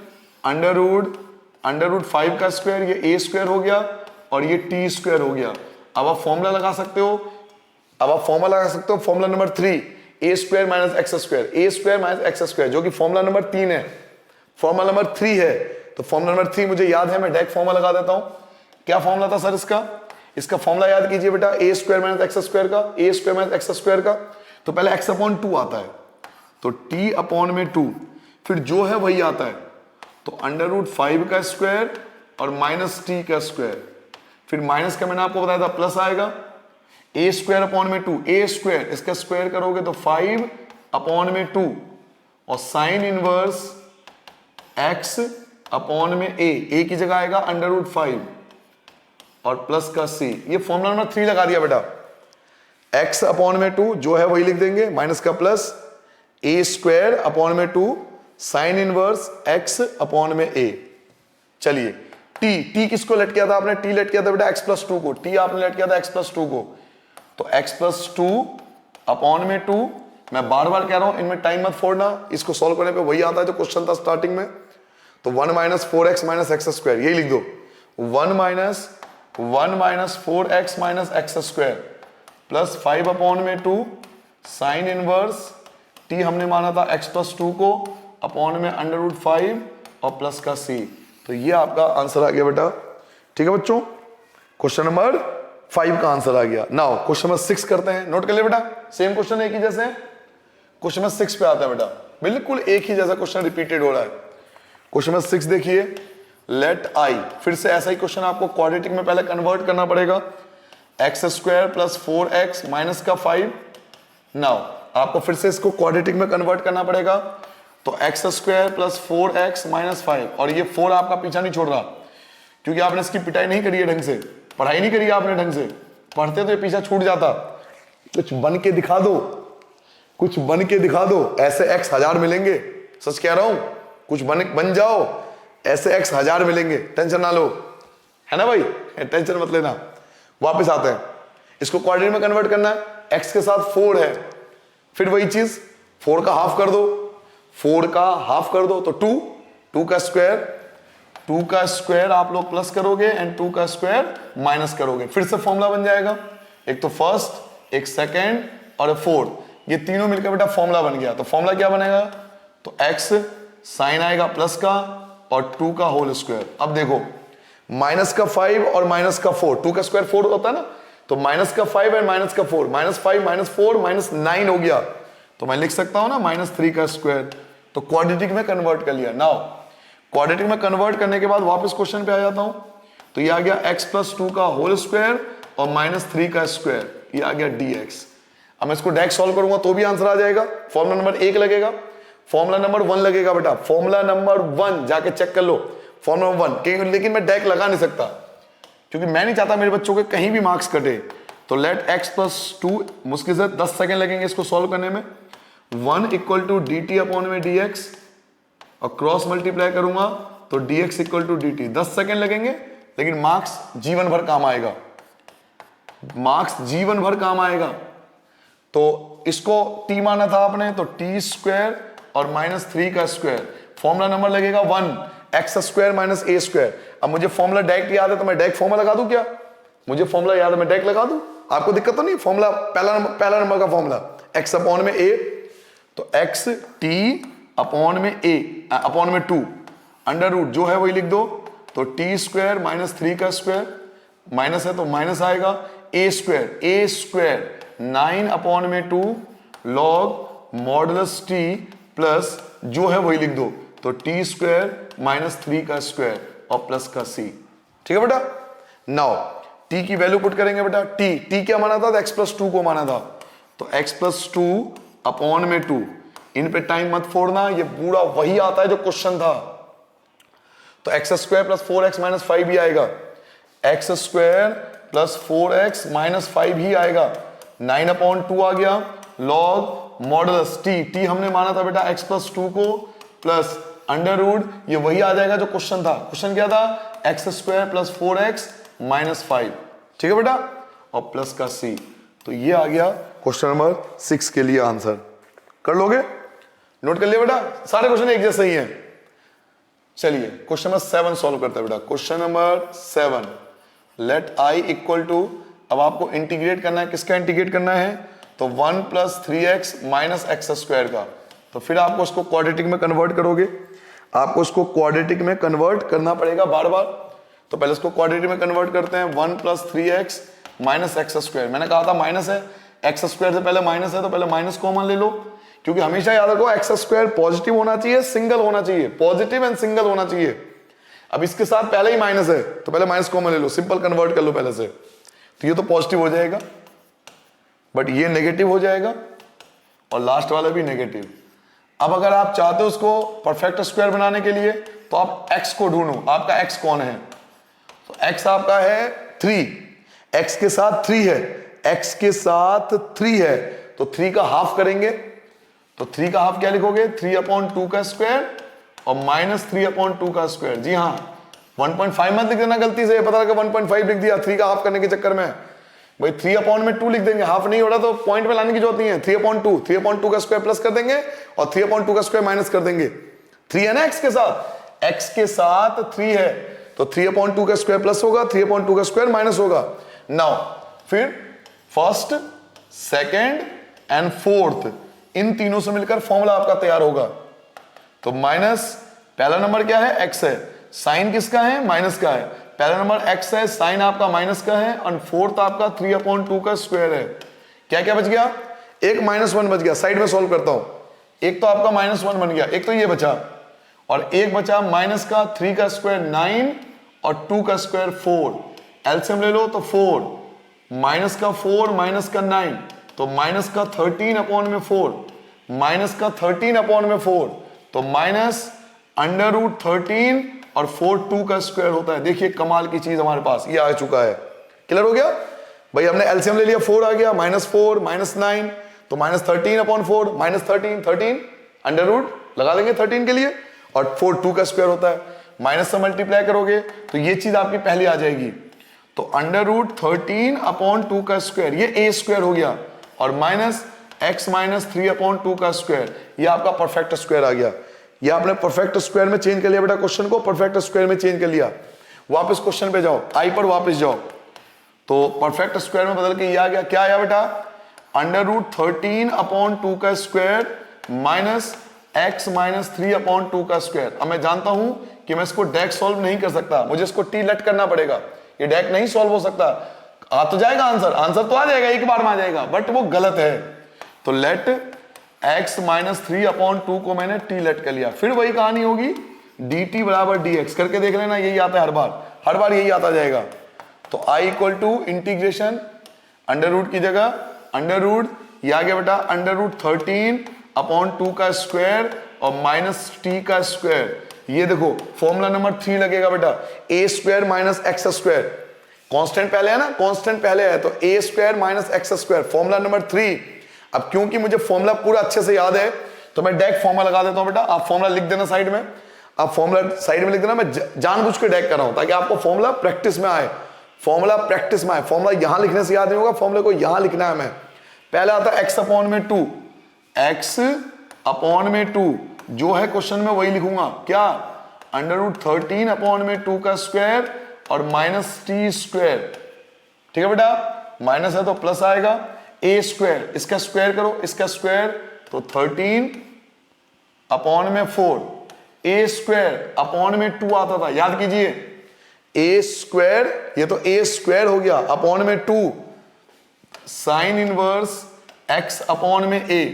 √5 का स्क्वायर, ये a स्क्वायर हो गया और ये t स्क्वायर हो गया। अब आप फॉर्मूला लगा सकते हो, formula number 3, a square minus x square, a square minus x square, जो कि फॉर्मूला नंबर 3 है, फॉर्मूला नंबर 3 है। तो फॉर्मूला नंबर 3 मुझे याद है, मैं डायरेक्ट फॉर्मूला लगा देता हूं। क्या फॉर्मूला था सर इसका फॉर्मूला याद कीजिए बेटा, a square minus x square का, a square minus x square का, तो पहले x/2 आता है, तो t/2, फिर जो है वही आता है, तो √5 का स्क्वायर और -t का स्क्वायर, फिर माइनस का मैंने आपको बताया था प्लस आएगा, a स्क्वायर/2, a स्क्वायर इसका स्क्वायर करोगे तो 5/2 और साइन इनवर्स x/a की जगह आएगा √5 और प्लस का c। ये फॉर्मूला नंबर 3 लगा दिया बेटा, x/2 जो है वही लिख देंगे, माइनस का plus, a square sine inverse x/a। चलिए t किसको लेट किया था आपने, t लेट किया था बेटा x + 2 को, t आपने लेट किया था x + 2 को, तो x + 2/2, मैं बार बार कह रहा हूं इनमें टाइम मत फोड़ना, इसको सॉल्व करने पे वही आता है जो क्वेश्चन था स्टार्टिंग में, तो 1 - 4x - x स्क्वायर, यही लिख दो, 1 - 4x - x square plus 5/2 sine inverse t हमने माना था x + 2 को अपॉन में √5 और प्लस का c। तो ये आपका आंसर आ गया बेटा, ठीक है बच्चों, क्वेश्चन नंबर 5 का आंसर आ गया। नाउ क्वेश्चन नंबर 6 करते हैं, नोट कर ले बेटा, सेम क्वेश्चन एक ही जैसे है। क्वेश्चन नंबर 6 पे आता है बेटा, बिल्कुल एक ही जैसा क्वेश्चन रिपीटेड हो रहा है। क्वेश्चन नंबर 6 देखिए, लेट i, फिर से ऐसा ही क्वेश्चन आपको क्वाड्रेटिक में पहले कन्वर्ट करना पड़ेगा, x square plus 4x minus का 5। नाउ आपको फिर से इसको क्वाड्रेटिक में कन्वर्ट करना पड़ेगा, तो x square plus 4x minus 5, और ये 4 आपका पीछा नहीं छोड़ रहा, क्योंकि आपने इसकी पिटाई नहीं करी है ढंग से, पढ़ाई नहीं करी है आपने ढंग से, पढ़ते तो ये पीछा छूट जाता। कुछ बन के दिखा दो, कुछ बन के दिखा दो, ऐसे x 1000 मिलेंगे, सच कह रहा हूं, कुछ बन जाओ, ऐसे x 1000 मिलेंगे, टेंशन ना लो, है ना भाई, टेंशन मत लेना। वापस आते हैं, इसको क्वाड्रेटिक में कन्वर्ट करना है, x के साथ 4 है, फिर वही चीज 4 का हाफ कर दो, 4 का हाफ कर दो तो 2 का स्क्वायर आप लोग प्लस करोगे एंड 2 का स्क्वायर माइनस करोगे, फिर से फॉर्मूला बन जाएगा, एक तो फर्स्ट, एक सेकेंड और फोर्थ, ये तीनों मिलकर बेटा फॉर्मूला बन गया। तो फॉर्मूला क्या बनेगा, तो x साइन आएगा प्लस का और 2 का होल स्क्वायर। अब देखो माइनस का 5 और माइनस का 4, 2 का स्क्वायर 4 होता है ना, तो माइनस का 5 एंड माइनस का 4, -5 -4 -9 हो गया, तो मैं लिख सकता हूं ना -3 का स्क्वायर। तो क्वाड्रेटिक में कन्वर्ट कर लिया। नाउ क्वाड्रेटिक में कन्वर्ट करने के बाद वापस क्वेश्चन पे आ जाता हूं, तो ये आ गया x+2 का होल स्क्वायर और -3 का स्क्वायर, ये आ गया dx। अब मैं इसको डायरेक्ट सॉल्व करूंगा तो भी आंसर आ जाएगा। फॉर्मूला नंबर 1 लगेगा, फॉर्मूला नंबर 1 लगेगा बेटा, फॉर्मूला नंबर 1 जाके चेक कर लो, फॉर्मूला नंबर 1। लेकिन मैं डायरेक्ट लगा नहीं सकता क्योंकि मैं नहीं चाहता मेरे बच्चों के कहीं भी मार्क्स कटे। तो लेट x+2, मुश्किल से 10 सेकेंड लगेंगे इसको सॉल्व करने में। 1 = dt अपॉन में dx और क्रॉस मल्टीप्लाई करूंगा तो dx = dt। 10 सेकेंड लगेंगे लेकिन मार्क्स जीवन भर काम आएगा, मार्क्स जीवन भर काम आएगा। तो इसको t माना था आपने, तो t² और -3 का स्क्वायर। फॉर्मूला नंबर लगेगा 1, x² - a²। अब मुझे फॉर्मूला डायरेक्ट याद है तो मैं डायरेक्ट फॉर्मूला लगा दूं क्या? मुझे फॉर्मूला याद है मैं डायरेक्ट लगा दूं, आपको दिक्कत तो नहीं? फॉर्मूला पहला नंबर का फॉर्मूला x अपॉन में a, तो x t अपॉन में a अपॉन में 2 अंडर रूट जो है वही लिख दो। तो t² -3 का स्क्वायर, माइनस है तो माइनस आएगा, a² 9 अपॉन में 2 लॉग मॉडुलस t प्लस जो है वही लिख दो, तो t² -3 का स्क्वायर और प्लस का c। ठीक है बेटा। नाउ t की वैल्यू पुट करेंगे बेटा। t क्या माना था? x+2 को माना था, तो x+2 अपॉन में 2। इन पे टाइम मत फोड़ना, ये पूरा वही आता है जो क्वेश्चन था। तो x² + 4x - 5 भी आएगा, x² + 4x - 5 ही आएगा। 9/2 आ गया लॉग मॉडुलस t हमने माना था बेटा x+2 को प्लस अंडर रूट, ये वही आ जाएगा जो क्वेश्चन था। क्वेश्चन क्या था? x² + 4x - 5। ठीक है बेटा, और प्लस का c। तो ये आ गया क्वेश्चन नंबर 6 के लिए आंसर। कर लोगे? नोट कर लिया बेटा? सारे क्वेश्चन एक जैसे ही हैं। चलिए क्वेश्चन नंबर 7 सॉल्व करते हैं बेटा। क्वेश्चन नंबर 7, लेट i = अब आपको इंटीग्रेट करना है, किसका इंटीग्रेट करना है? तो 1 + 3x - x² का। तो फिर आपको उसको क्वाड्रेटिक में कन्वर्ट करोगे, आपको उसको क्वाड्रेटिक में कन्वर्ट करना पड़ेगा बार बार। तो पहले उसको क्वाड्रेटिक में कन्वर्ट करते हैं। 1 + 3x - x²। मैंने कहा था माइनस है, x² से पहले माइनस है तो पहले माइनस कॉमन ले लो, क्योंकि हमेशा याद रखो x² पॉजिटिव होना चाहिए, सिंगल होना चाहिए, पॉजिटिव एंड सिंगल होना चाहिए। अब इसके साथ पहले ही माइनस है तो पहले माइनस कॉमन ले लो, सिंपल कन्वर्ट कर लो पहले से। तो ये तो पॉजिटिव हो जाएगा, बट ये नेगेटिव हो जाएगा और लास्ट वाला भी नेगेटिव। अब अगर आप चाहते हो उसको परफेक्ट स्क्वायर बनाने के लिए तो आप x को ढूंढो, आपका x कौन है? तो x आपका है 3, x के साथ 3 है, x के साथ 3 है, तो 3 का हाफ करेंगे। तो 3 का हाफ क्या लिखोगे? 3/2 का स्क्वायर और -3/2 का स्क्वायर। जी हाँ, 1.5 मत लिख देना गलती से, पता लगा 1.5 लिख दिया 3 का हाफ करने के चक्कर में। भाई 3/2 लिख देंगे, हाफ नहीं हो रहा तो पॉइंट में लाने की जरूरत नहीं है। 3/2 का स्क्वायर प्लस कर देंगे और 3/2 का स्क्वायर माइनस कर देंगे। 3 है ना x के साथ, x के साथ 3 है तो 3/2 का स्क्वायर प्लस होगा, 3/2 का स्क्वायर माइनस होगा। नाउ फिर फर्स्ट, सेकेंड एंड फोर्थ, इन तीनों से मिलकर फॉर्मूला आपका तैयार होगा। तो माइनस, पहला नंबर क्या है? x है, साइन किसका है? माइनस का है। पहला नंबर x है, साइन आपका माइनस का है, और फोर्थ आपका 3/2 का स्क्वायर है। क्या क्या बच गया? एक -1 बच गया, साइड में सॉल्व करता हूं। एक तो आपका -1 बन गया, एक तो ये बचा, और एक बचा माइनस का 3 का स्क्वायर 9 और 2 का स्क्वायर 4। एलसीएम ले लो तो 4, माइनस का 4 माइनस का 9, तो माइनस का 13/4, माइनस का 13/4, तो माइनस √13 और 4 2 का स्क्वायर होता है। देखिए कमाल की चीज हमारे पास ये आ चुका है। क्लियर हो गया भाई? हमने एलसीएम ले लिया, 4 आ गया, -4 -9, तो -13/4, -13 अंडर रूट लगा देंगे 13 के लिए, और 4 2 का स्क्वायर होता है। माइनस से मल्टीप्लाई करोगे तो ये चीज आपकी पहले आ जाएगी। तो √13/2 का स्क्वायर, ये a² हो गया, और माइनस x - 3/2 का स्क्वायर, ये आपका परफेक्ट स्क्वायर आ गया। ये आपने परफेक्ट स्क्वायर में चेंज कर लिया बेटा, क्वेश्चन को परफेक्ट स्क्वायर में चेंज कर लिया। वापस क्वेश्चन पे जाओ, आई पर वापस जाओ, तो परफेक्ट स्क्वायर में बदल के ये आ गया। क्या आया बेटा? √13/2 का स्क्वायर माइनस x - 3/2 का स्क्वायर। अब मैं जानता हूं कि मैं इसको डायरेक्ट सॉल्व नहीं कर सकता, मुझे इसको टी लेट करना पड़ेगा, ये डायरेक्ट नहीं सॉल्व हो सकता। आ तो जाएगा आंसर, आंसर तो आ जाएगा, एक बार में आ जाएगा, बट वो गलत है। तो लेट x माइनस 3/2 को मैंने t लेट कर लिया, फिर वही कहानी होगी dt बराबर dx करके देख लेना, यही आता है हर बार यही आता जाएगा। तो i equal to integration under root की जगह अंडर रूट, ये आ गया बेटा अंडर रूट 13/2 का स्क्वायर और माइनस टी का स्क्वायर। ये देखो फॉर्मूला नंबर 3 लगेगा बेटा, a square minus x square, constant पहले है ना, कांस्टेंट पहले है, तो a square minus x square formula number 3। अब क्योंकि मुझे फॉर्मूला पूरा अच्छे से याद है तो मैं डायरेक्ट फॉर्मूला लगा देता हूं बेटा, आप फॉर्मूला लिख देना साइड में, आप फॉर्मूला साइड में लिख देना, मैं जानबूझ के डायरेक्ट कर रहा हूं ताकि आपको फॉर्मूला प्रैक्टिस में आए, फॉर्मूला प्रैक्टिस में आए। फॉर्मूला यहां लिखने से याद नहीं होगा, फॉर्मूले को यहां लिखना है। मैं पहला आता है x/2, x/2 जो है क्वेश्चन में वही लिखूंगा, क्या अंडर रूट 13/2 का स्क्वायर और माइनस टी स्क्वायर, ठीक है बेटा, माइनस है तो प्लस आएगा, ए स्क्वायर, इसका स्क्वायर करो, इसका स्क्वायर तो 13/4, ए स्क्वायर अपॉन में 2 आता था, याद कीजिए, ए स्क्वायर, ये तो ए स्क्वायर हो गया, अपॉन में 2, साइन इनवर्स x अपॉन में a,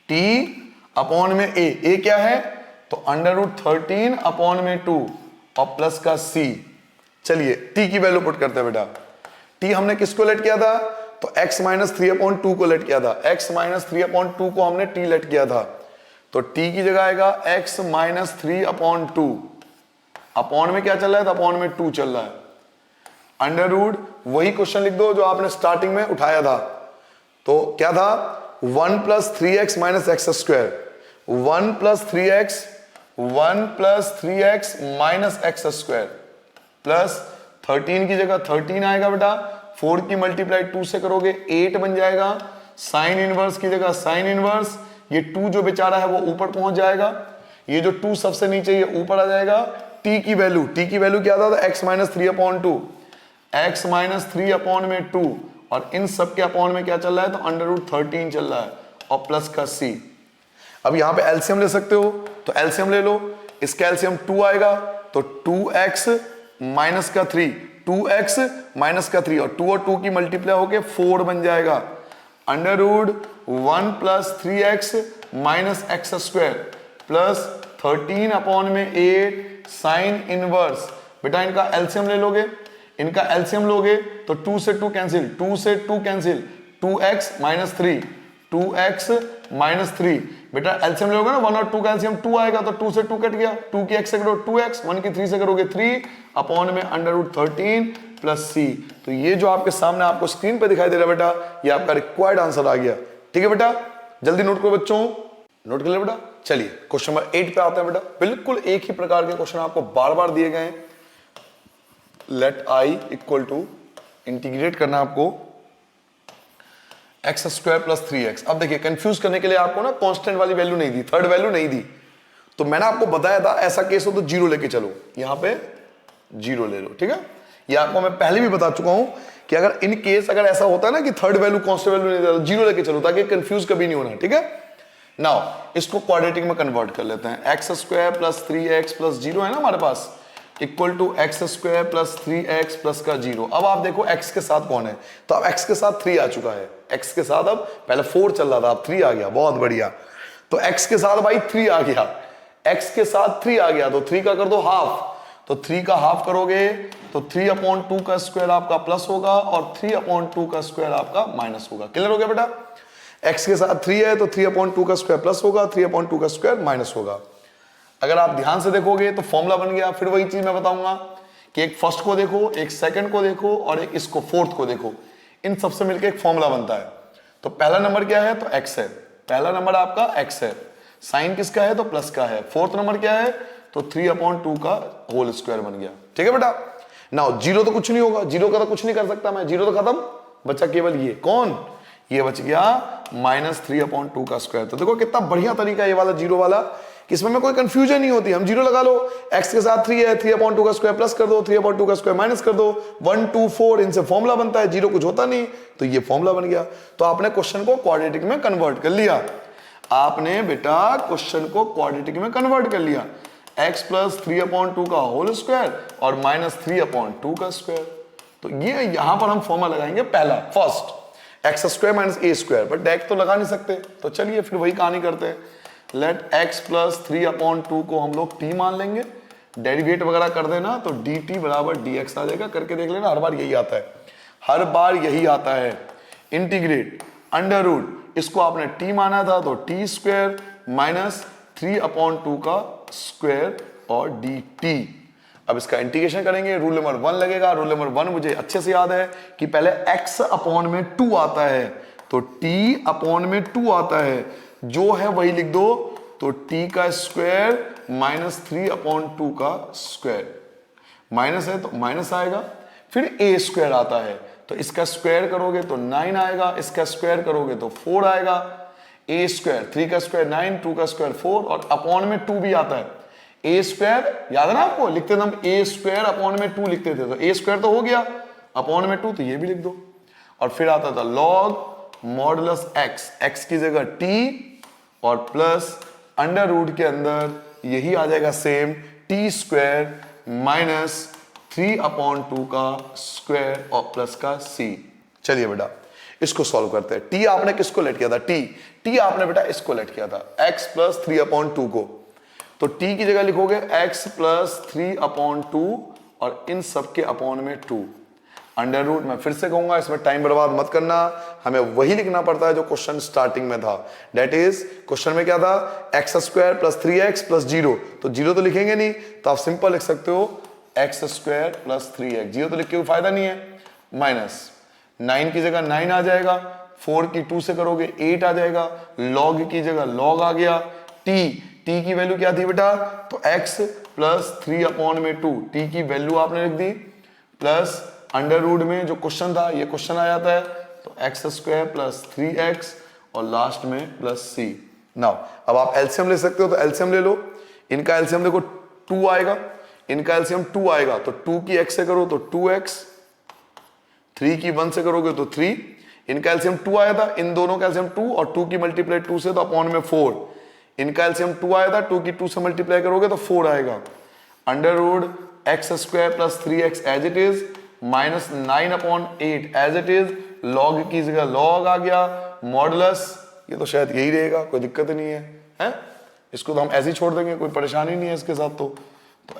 t अपॉन में a क्या है, तो अंडर रूट 13/2 और प्लस का c। चलिए t की वैल्यू पुट करते हैं बेटा, t हमने किसको लेट किया था, तो x माइनस 3/2 को लेट किया था, x माइनस 3/2 को हमने t लेट किया था, तो t की जगह आएगा x माइनस 3/2, अपॉन में क्या चल रहा है, तो अपॉन में 2 चल रहा है, अंडर रूट, वही क्वेश्चन लिख दो जो आपने स्टार्टिंग में उठाया था, तो क्या था 1 plus 3x minus x square, 1 plus 3x minus x square plus 13 की जगह 13 आएगा बेटा, 4 की मल्टीप्लाई 2 से करोगे 8 बन जाएगा, साइन इनवर्स की जगह साइन इनवर्स, ये 2 जो बेचारा है वो ऊपर पहुंच जाएगा, ये जो 2 सबसे नीचे ये ऊपर आ जाएगा। t की वैल्यू क्या था, x माइनस 3/2, x माइनस 3/2 और इन सब के अपॉन में क्या चल रहा है, तो अंडर रूट 13 चल रहा है और प्लस का c। अब यहां पे एलसीएम ले सकते हो, तो एलसीएम ले लो, इसका एलसीएम 2 आएगा, तो 2x माइनस का 3, 2x माइनस का 3 और 2 और 2 की मल्टीप्लाई होके 4 बन जाएगा, under root 1 plus 3x minus x square plus 13 upon में 8 साइन इनवर्स। बेटा इनका एलसीएम ले लोगे, इनका एलसीएम लोगे तो 2 से 2 कैंसिल, 2 से 2 cancel, 2x minus 3, 2x minus 3, बेटा एलसीएम लोगे ना, 1 और 2 का एलसीएम 2 आएगा, तो 2 से 2 कट गया, 2 की x से करो 2x, 1 की 3 से करोगे 3 अपॉन में अंडर रूट 13 प्लस c। तो ये जो आपके सामने आपको स्क्रीन पे दिखाई दे रहा है बेटा, ये आपका रिक्वायर्ड आंसर आ गया, ठीक है बेटा, जल्दी नोट करो बच्चों, नोट कर ले बेटा। चलिए क्वेश्चन नंबर 8 पे आते हैं बेटा, बिल्कुल एक ही प्रकार के क्वेश्चन आपको बार बार दिए गए हैं। Let i equal to integrate करना आपको एक्स स्क्वायर प्लस 3x। अब देखिए कंफ्यूज करने के लिए आपको ना कांस्टेंट वाली वैल्यू नहीं दी, थर्ड वैल्यू नहीं दी, तो मैंने आपको बताया था ऐसा केस हो तो 0 लेके चलो, यहां पे 0 ले लो, ठीक है। ये आपको मैं पहले भी बता चुका हूं कि अगर इन केस अगर ऐसा होता है ना कि थर्ड वैल्यू कांस्टेंट वैल्यू नहीं देता, 0 लेके चलो ताकि कंफ्यूज कभी नहीं होना, ठीक है। नाउ इसको क्वाड्रेटिक में कन्वर्ट कर लेते हैं, x square plus 3x plus 0 है ना हमारे पास, equal to x square plus 3x plus का 0। अब आप देखो x के साथ कौन है, तो अब x के साथ 3 आ चुका है, x के साथ अब पहले 4 चल रहा था, अब 3 आ गया, बहुत बढ़िया। तो x के साथ भाई 3 आ गया, x के साथ 3 आ गया, तो 3 का कर दो हाफ, तो 3 का हाफ करोगे तो 3/2 का स्क्वायर आपका प्लस होगा और 3/2 का स्क्वायर आपका माइनस होगा। क्लियर हो गया बेटा, x के साथ 3 है तो 3/2 का स्क्वायर प्लस होगा, 3/2 का स्क्वायर माइनस होगा। अगर आप ध्यान से देखोगे तो फॉर्मूला बन गया। फिर वही चीज मैं बताऊंगा कि एक फर्स्ट को देखो, एक सेकंड को देखो और एक इसको फोर्थ को देखो, इन सबसे मिलकर एक फॉर्मूला बनता है। तो पहला नंबर क्या है, तो x है, पहला नंबर आपका x है, साइन किसका है, तो प्लस का है। फोर्थ नंबर क्या है, तो 3/2 का होल स्क्वायर बन गया, ठीक है बेटा। नाउ 0 तो कुछ नहीं होगा, 0 का तो कुछ नहीं कर सकता मैं, 0 तो खत्म, बचा केवल ये कौन, ये बच गया माइनस 3/2 का स्क्वायर। तो देखो कितना बढ़िया तरीका है ये वाला 0 वाला, इसमें में कोई कंफ्यूजन नहीं होती। हम 0 लगा लो, x के साथ 3 है, 3/2 का स्क्वायर प्लस कर दो, 3/2 का स्क्वायर माइनस कर दो, 1 2 4 इनसे फॉर्मूला बनता है, 0 कुछ होता नहीं, तो ये फॉर्मूला बन गया। तो आपने क्वेश्चन को क्वाड्रेटिक में कन्वर्ट कर लिया, आपने बेटा क्वेश्चन को क्वाड्रेटिक में कन्वर्ट कर लिया, x प्लस 3/2 का होल स्क्वायर और माइनस 3/2 का स्क्वायर। तो ये यहां पर हम फॉर्मूला लगाएंगे पहला, first x square minus a square, but deck तो लगा नहीं सकते, तो चलिए फिर वही कहानी करते हैं। लेट एक्स प्लस 3/2 को हम लोग टी मान लेंगे, डेरिवेट वगैरह कर देना तो डी टी बराबर डी एक्स आ जाएगा। करके देख लेना, हर बार यही आता है, हर बार यही आता है। इंटीग्रेट अंडर रूट, इसको आपने टी माना था तो टी स्क्वायर माइनस 3/2 का स्क्वायर और डी टी। अब इसका इंटीग्रेशन करेंगे, रूल नंबर 1 लगेगा। रूल नंबर 1 मुझे अच्छे से याद है कि पहले x अपॉन में 2 आता है, तो t अपॉन में 2 आता है, जो है वही लिख दो, तो t का स्क्वायर माइनस 3/2 का स्क्वायर, माइनस है तो माइनस आएगा। फिर a स्क्वायर आता है, तो इसका स्क्वायर करोगे तो 9 आएगा, इसका स्क्वायर करोगे तो 4 आएगा। a स्क्वायर, 3 का स्क्वायर 9, 2 का स्क्वायर 4, और अपॉन में 2 भी आता है। ए स्क्वायर याद है ना आपको, लिखते थे हम ए स्क्वायर अपॉन में 2 लिखते थे, तो ए स्क्वायर तो हो गया, अपॉन में 2 तो ये भी लिख दो। और फिर आता था लॉग मॉडुलस एक्स, एक्स की जगह टी और प्लस अंडर रूट के अंदर यही आ जाएगा सेम, टी स्क्वायर माइनस 3/2 का स्क्वायर और प्लस का सी। चलिए बेटा इसको सॉल्व करते हैं। टी आपने किसको लेट किया था, टी आपने बेटा इसको लेट किया था, एक्स प्लस 3/2 को, तो t की जगह लिखोगे x प्लस 3/2 और इन सब के अपॉन में 2 अंडर रूट। मैं फिर से कहूंगा, इसमें टाइम बर्बाद मत करना, हमें वही लिखना पड़ता है जो क्वेश्चन स्टार्टिंग में था। डेट इज, क्वेश्चन में क्या था, x square plus 3x plus 0, तो 0 तो लिखेंगे नहीं, तो आप सिंपल लिख सकते हो एक्स स्क्वायर प्लस 3x, 0 तो लिख के कोई फायदा नहीं है, माइनस 9 की जगह 9 आ जाएगा, 4 की 2 से करोगे 8 आ जाएगा, लॉग की जगह लॉग आ गया, t की वैल्यू क्या थी बेटा, तो x प्लस 3/2, t की वैल्यू आपने लिख दी, प्लस अंडर रूट में जो क्वेश्चन था, ये क्वेश्चन आ जाता है, तो एक्स स्क्वायर प्लस 3x और लास्ट में प्लस c। नाउ अब आप एलसीएम ले सकते हो, तो एलसीएम ले लो, इनका एलसीएम देखो 2 आएगा, इनका एलसीएम 2 आएगा, तो 2 की x से करो तो 2x, 3 की 1 से करोगे तो 3, इनका एलसीएम 2 आया था, इन दोनों का एलसीएम 2 और 2 की मल्टीप्लाई 2 से तो अपॉन में 4, इनका एलसीएम 2 आया था, 2 की 2 से मल्टीप्लाई करोगे तो 4 आएगा, under root x square plus 3x as it is minus 9/8 as it is, log की जगह लॉग आ गया, मॉडुलस ये तो शायद यही रहेगा, कोई दिक्कत नहीं है, हैं? इसको तो हम ऐसे ही छोड़ देंगे, कोई परेशानी नहीं है इसके साथ। तो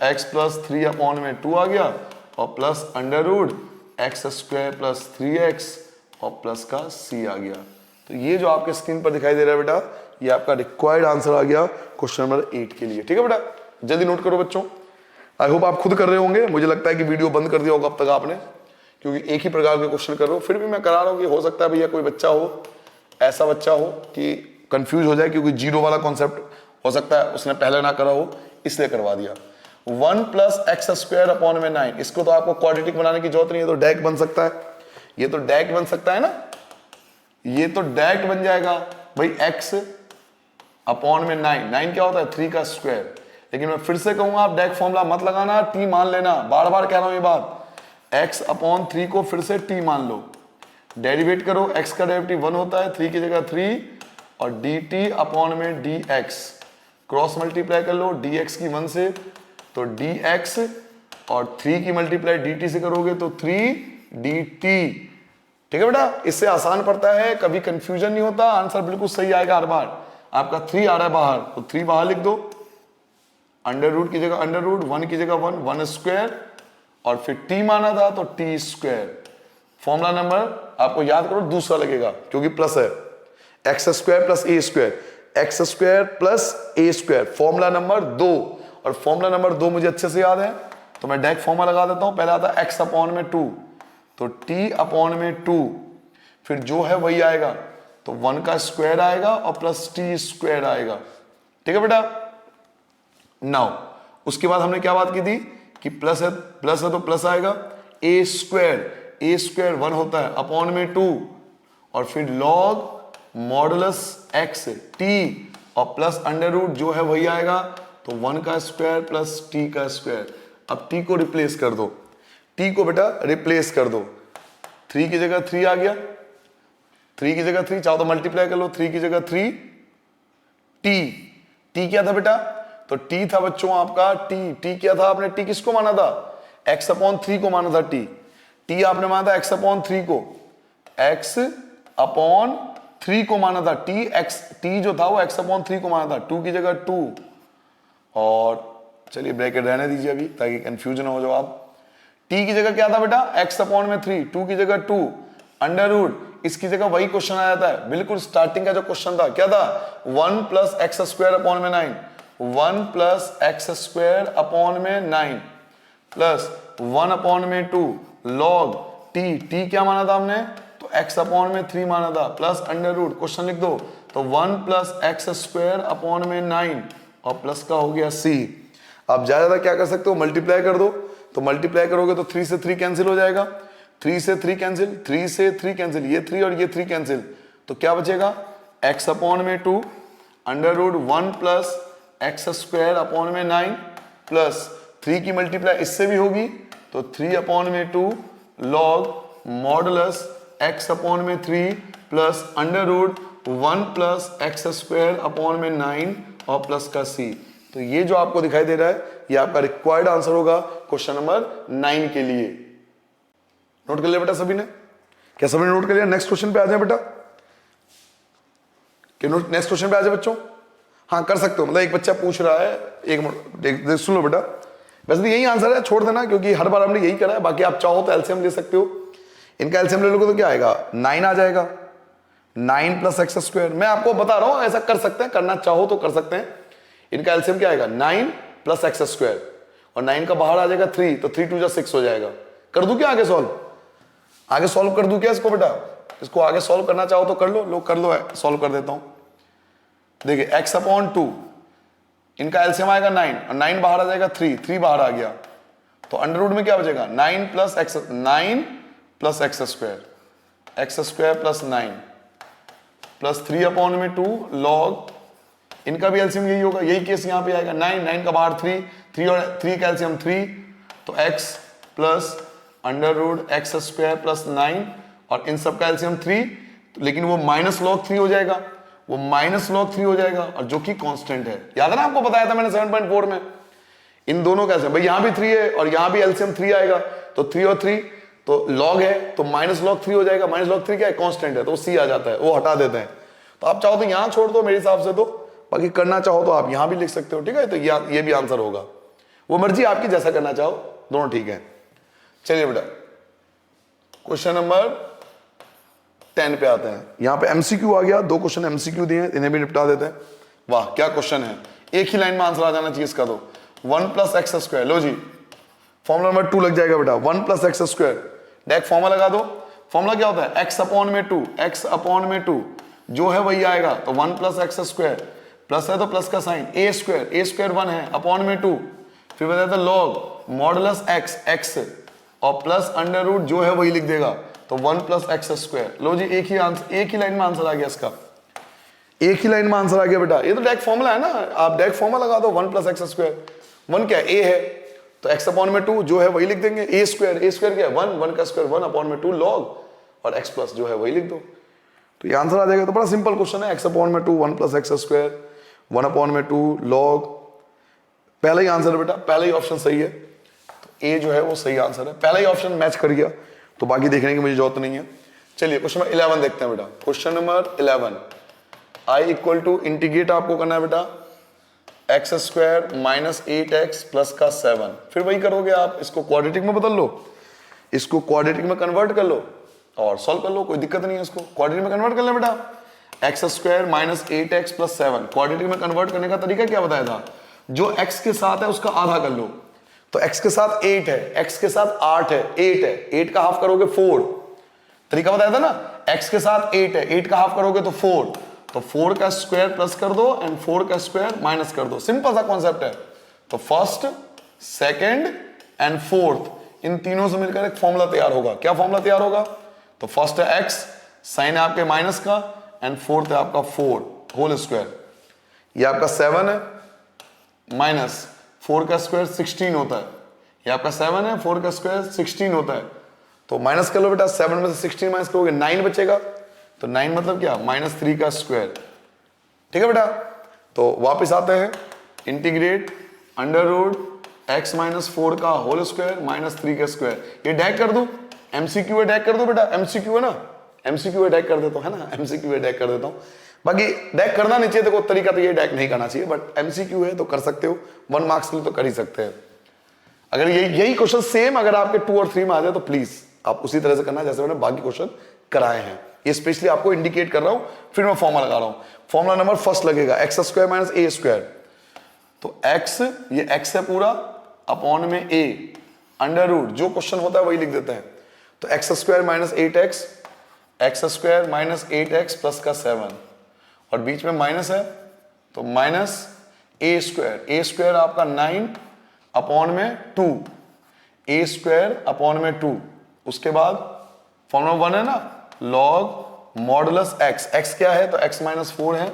x प्लस 3/2 आ गया और plus under root x square plus 3x और प्लस का c आ गया। तो ये जो आपके स्क्रीन पर दिखाई दे रहा है बेटा, ये आपका रिक्वायर्ड आंसर आ गया क्वेश्चन नंबर 8 के लिए। ठीक है बेटा, जल्दी नोट करो बच्चों, आई होप आप खुद कर रहे होंगे, मुझे लगता है कि वीडियो बंद कर दिया होगा अब तक आपने, क्योंकि एक ही प्रकार के क्वेश्चन कर रहे हो, फिर भी मैं करा रहा हूँ कि हो सकता है भैया कोई बच्चा हो, ऐसा बच्चा हो कि कंफ्यूज हो जाए, क्योंकि जीरो वाला कॉन्सेप्ट हो सकता है उसने पहले ना करा हो, इसलिए करवा दिया। 1 प्लस एक्स स्क्वायर अपॉन में 9, इसको तो आपको क्वाड्रेटिक बनाने की जरूरत नहीं है, तो डायरेक्ट बन सकता है, ये तो डायरेक्ट बन सकता है ना, ये तो डायरेक्ट बन जाएगा भाई, x अपॉन में 9 क्या होता है, 3 का स्क्वायर। लेकिन मैं फिर से कहूंगा, आप डायरेक्ट फॉर्मूला मत लगाना, t मान लेना, बार बार कह रहा हूं ये बात, x अपॉन 3 को फिर से t मान लो, डेरिवेट करो, x का डेरिवेटिव 1 होता है, 3 की जगह 3 और dt अपॉन में dx, क्रॉस मल्टीप्लाई कर लो dx की 1 से तो dx और 3 की मल्टीप्लाई dt से करोगे तो 3 dt। ठीक है बेटा, इससे आसान पड़ता है, कभी कंफ्यूजन नहीं होता, आंसर बिल्कुल सही आएगा हर बार। आपका 3 आ रहा है बाहर, तो 3 बाहर लिख दो, अंडर रूट की जगह अंडर रूट, 1 की जगह 1 स्क्वायर और फिर t माना था तो t स्क्वायर। फॉर्मूला नंबर आपको याद करो दूसरा लगेगा, क्योंकि प्लस है, x square plus a square, x square plus a square, formula number 2। और फॉर्मूला नंबर 2 मुझे अच्छे से याद है, तो मैं डायरेक्ट फॉर्मूला लगा देता हूं, पहला आता है x अपॉन में 2, तो t अपॉन में 2, फिर जो है वही आएगा, तो 1 का स्क्वायर आएगा और प्लस t स्क्वायर आएगा। ठीक है बेटा, नाउ उसके बाद हमने क्या बात की थी कि प्लस है तो प्लस आएगा, a स्क्वायर 1 होता है अपॉन में 2 और फिर लॉग मॉडुलस x t और प्लस अंडर रूट जो है वही आएगा, तो 1 का स्क्वायर प्लस t का स्क्वायर। अब t को रिप्लेस कर दो, t को बेटा रिप्लेस कर दो, 3 की जगह 3 आ गया, 3 की जगह 3 चाहो तो मल्टीप्लाई कर लो, 3 की जगह 3 t क्या था बेटा, तो t था बच्चों आपका t क्या था, आपने t किसको माना था, x अपॉन 3 को माना था, t टी आपने माना था एक्स अपॉन 3 को, एक्स अपॉन 3 को माना था, टी जो था वो एक्स अपॉन 3 को माना था, 2 की जगह 2, और चलिए ब्रैकेट रहने दीजिए अभी ताकि कंफ्यूजन हो जवाब। टी की जगह क्या था बेटा, एक्स अपॉन में 3, 2 की जगह 2, अंडर रूट, इसकी जगह वही क्वेश्चन आ जाता है, बिल्कुल स्टार्टिंग का जो क्वेश्चन था क्या था, 1 प्लस एक्स स्क्वायर अपॉन में 9, 1 प्लस एक्स स्क्वायर अपॉन में 9 प्लस 1 अपॉन में 2 लॉग टी क्या माना था हमने, तो x अपॉन में 3 माना था, प्लस अंडर रूट, क्वेश्चन लिख दो, तो 1 प्लस एक्स स्क्वायर अपॉन में 9 और प्लस का हो गया c। आप ज्यादा क्या कर सकते हो, मल्टीप्लाई कर दो, तो मल्टीप्लाई करोगे तो 3 से 3 कैंसिल हो जाएगा, 3 से 3 कैंसिल, 3 से 3 कैंसिल, ये 3 और ये 3 कैंसिल, तो क्या बचेगा, x अपॉन में 2 under root 1 plus x square upon में 9 प्लस 3 की मल्टीप्लाई इससे भी होगी, तो 3 अपॉन में 2 लॉग मॉडुलस x अपॉन में 3 plus under root 1 plus x square upon में 9 और प्लस का c। तो ये जो आपको दिखाई दे रहा है ये आपका रिक्वायर्ड आंसर होगा क्वेश्चन नंबर 9 के लिए। नोट कर लिया बेटा सभी ने, क्या सभी ने नोट कर लिया? नेक्स्ट क्वेश्चन पे आ जाए बेटा, कि नोट नेक्स्ट क्वेश्चन पे आ जाए बच्चों। हाँ कर सकते हो, मतलब एक बच्चा पूछ रहा है, एक मिनट सुन लो बेटा, वैसे तो यही आंसर है, छोड़ देना क्योंकि हर बार हमने यही करा है, बाकी आप चाहो तो एलसीएम ले सकते हो, इनका एलसीएम ले लोगे तो क्या आएगा, 9 आ जाएगा, 9 प्लस एक्स स्क्वायर, मैं आपको बता रहा हूं ऐसा कर सकते हैं, करना चाहो तो कर सकते हैं। इनका एलसीएम क्या आएगा, 9 प्लस एक्स स्क्वायर, और 9 का बाहर आ जाएगा 3, तो 3 2 6 हो जाएगा। कर दूं क्या आगे सॉल्व, आगे सॉल्व कर दूं क्या इसको बेटा, इसको आगे सॉल्व करना चाहो तो कर लो, कर लो, सॉल्व कर देता हूं। देखिए x अपॉन 2, इनका एलसीएम आएगा 9 और 9 बाहर आ जाएगा 3 बाहर आ गया, तो अंडर रूट में क्या बचेगा, 9 plus x square, x square plus 9 plus 3 upon में 2 लॉग, इनका भी एलसीएम यही होगा, यही केस यहां पे आएगा, 9 का बाहर 3 और 3 का एलसीएम 3, तो x plus under root x square plus 9 और इन सब का एलसीएम 3, लेकिन वो माइनस लॉग 3 हो जाएगा, वो माइनस लॉग 3 हो जाएगा, और जो कि कांस्टेंट है, याद है ना आपको बताया था मैंने 7.4 में, इन दोनों का एलसीएम, भाई यहां भी 3 है और यहां भी एलसीएम 3 आएगा, तो 3 और 3 तो लॉग है, तो माइनस लॉग 3 हो जाएगा, माइनस लॉग 3 क्या है, कांस्टेंट है, तो c आ जाता है, वो हटा देते हैं। तो आप चाहो तो यहां छोड़ दो मेरे हिसाब से, तो बाकी करना चाहो तो आप यहां भी लिख सकते हो, ठीक है, तो ये भी आंसर होगा, वो मर्जी आपकी, जैसा करना चाहो दोनों ठीक है। चलिए बेटा क्वेश्चन नंबर 10 पे आते हैं, यहां पे एमसीक्यू आ गया, 2 क्वेश्चन एमसीक्यू दिए हैं, इन्हें भी निपटा देते हैं। वाह क्या क्वेश्चन है, एक ही लाइन में आंसर आ जाना चाहिए इसका, तो 1 प्लस एक्स स्क्वायर, लो जी फॉर्मूला नंबर 2 लग जाएगा बेटा, 1 plus x square, direct formula लगा दो, फॉर्मूला क्या होता है, एक्स अपॉन में 2, एक्स अपॉन में 2 जो है वही आएगा, तो 1 प्लस एक्स स्क्वायर, प्लस है तो प्लस का साइन, ए स्क्वायर 1 है अपॉन में 2, फिर बताया था लॉग मॉडुलस एक्स और प्लस अंडर रूट जो है वही लिख देगा, तो 1 प्लस एक्स स्क्वायर, लो जी एक ही लाइन में आंसर आ गया इसका, एक ही लाइन में आंसर आ गया बेटा, ये तो डायरेक्ट फॉर्मूला है ना, आप डायरेक्ट फॉर्मूला लगा दो, 1 प्लस एक्स स्क्वायर, 1 क्या है, ए है, तो एक्स अपॉन में 2 जो है वही लिख देंगे, ए स्क्वायर क्या है 1 का स्क्वायर 1 अपॉन में 2 लॉग, और एक्स प्लस जो है वही लिख दो, तो ये आंसर आ जाएगा। तो बड़ा सिंपल क्वेश्चन है, एक्स अपॉन में 2 1 प्लस एक्स स्क्वायर 1 अपॉन में 2 लॉग, पहला ही आंसर है बेटा, पहला ही ऑप्शन सही है, तो ए जो है वो सही आंसर है, पहला ही ऑप्शन मैच कर गया, तो बाकी देखने की मुझे जरूरत नहीं है। चलिए क्वेश्चन नंबर 11 देखते हैं बेटा, question number 11, i equal to integrate आपको करना है बेटा x square minus 8x plus का 7, फिर वही करोगे आप, इसको क्वाड्रेटिक में बदल लो, इसको क्वाड्रेटिक में कन्वर्ट कर लो और सॉल्व कर लो, कोई दिक्कत नहीं है, इसको क्वाड्रेटिक में कन्वर्ट कर ले बेटा, x square minus 8x plus 7, quadratic में कन्वर्ट करने का तरीका क्या बताया था, जो x के साथ है उसका आधा कर लो, तो x के साथ 8 है, x के साथ 8 है, 8 है, 8 का हाफ करोगे 4, तरीका बताया था ना, x के साथ 8 है, 8 का हाफ करोगे तो 4, तो 4 का स्क्वायर प्लस कर दो एंड 4 का स्क्वायर माइनस कर दो, सिंपल सा कॉन्सेप्ट है। तो फर्स्ट सेकंड एंड फोर्थ इन तीनों से मिलकर एक फॉर्मूला तैयार होगा, क्या फॉर्मूला तैयार होगा, तो फर्स्ट है x, साइन है आपके माइनस का, एंड फोर्थ है आपका 4 होल स्क्वायर, ये आपका 7 है, माइनस 4 का स्क्वायर 16 होता है, ये आपका 7 है, 4 का स्क्वायर 16 होता है, तो माइनस कर लो बेटा, 7 में से 16 माइनस करोगे 9 बचेगा, तो 9 मतलब क्या, -3 का स्क्वायर, ठीक है बेटा। तो वापस आते हैं, integrate under root x minus 4 का होल स्क्वायर माइनस 3 का स्क्वायर, ये डायरेक्ट कर दूं, एमसीक्यू अटैक कर दो बेटा, एमसीक्यू है ना, एमसीक्यू अटैक कर देता हूं, है ना, एमसीक्यू अटैक कर देता हूं। बाकी डैक करना नहीं चाहिए, देखो तरीका तो ये डैक नहीं करना चाहिए, बट एमसीक्यू है तो कर सकते हो, 1 मार्क्स के लिए तो कर ही सकते हैं। अगर यही क्वेश्चन सेम अगर आपके 2 और 3 में आ जाए तो प्लीज आप उसी तरह से करना जैसे मैंने बाकी क्वेश्चन कराए हैं। ये स्पेशली आपको इंडिकेट कर रहा हूं, फिर मैं फॉर्मूला लगा रहा हूं। फॉर्मूला नंबर फर्स्ट लगेगा x square minus a square, तो एक्स, ये एक्स है पूरा अपॉन में ए अंडर रूट, जो क्वेश्चन होता है वही लिख देते हैं। तो x square minus 8x, x square minus 8x plus का 7, और बीच में माइनस है तो माइनस ए स्क्वायर आपका 9 अपॉन में 2, ए स्क्वायर अपॉन में 2। उसके बाद फॉर्मूला 1 है ना, लॉग मॉडुलस एक्स, एक्स क्या है तो x माइनस 4 है,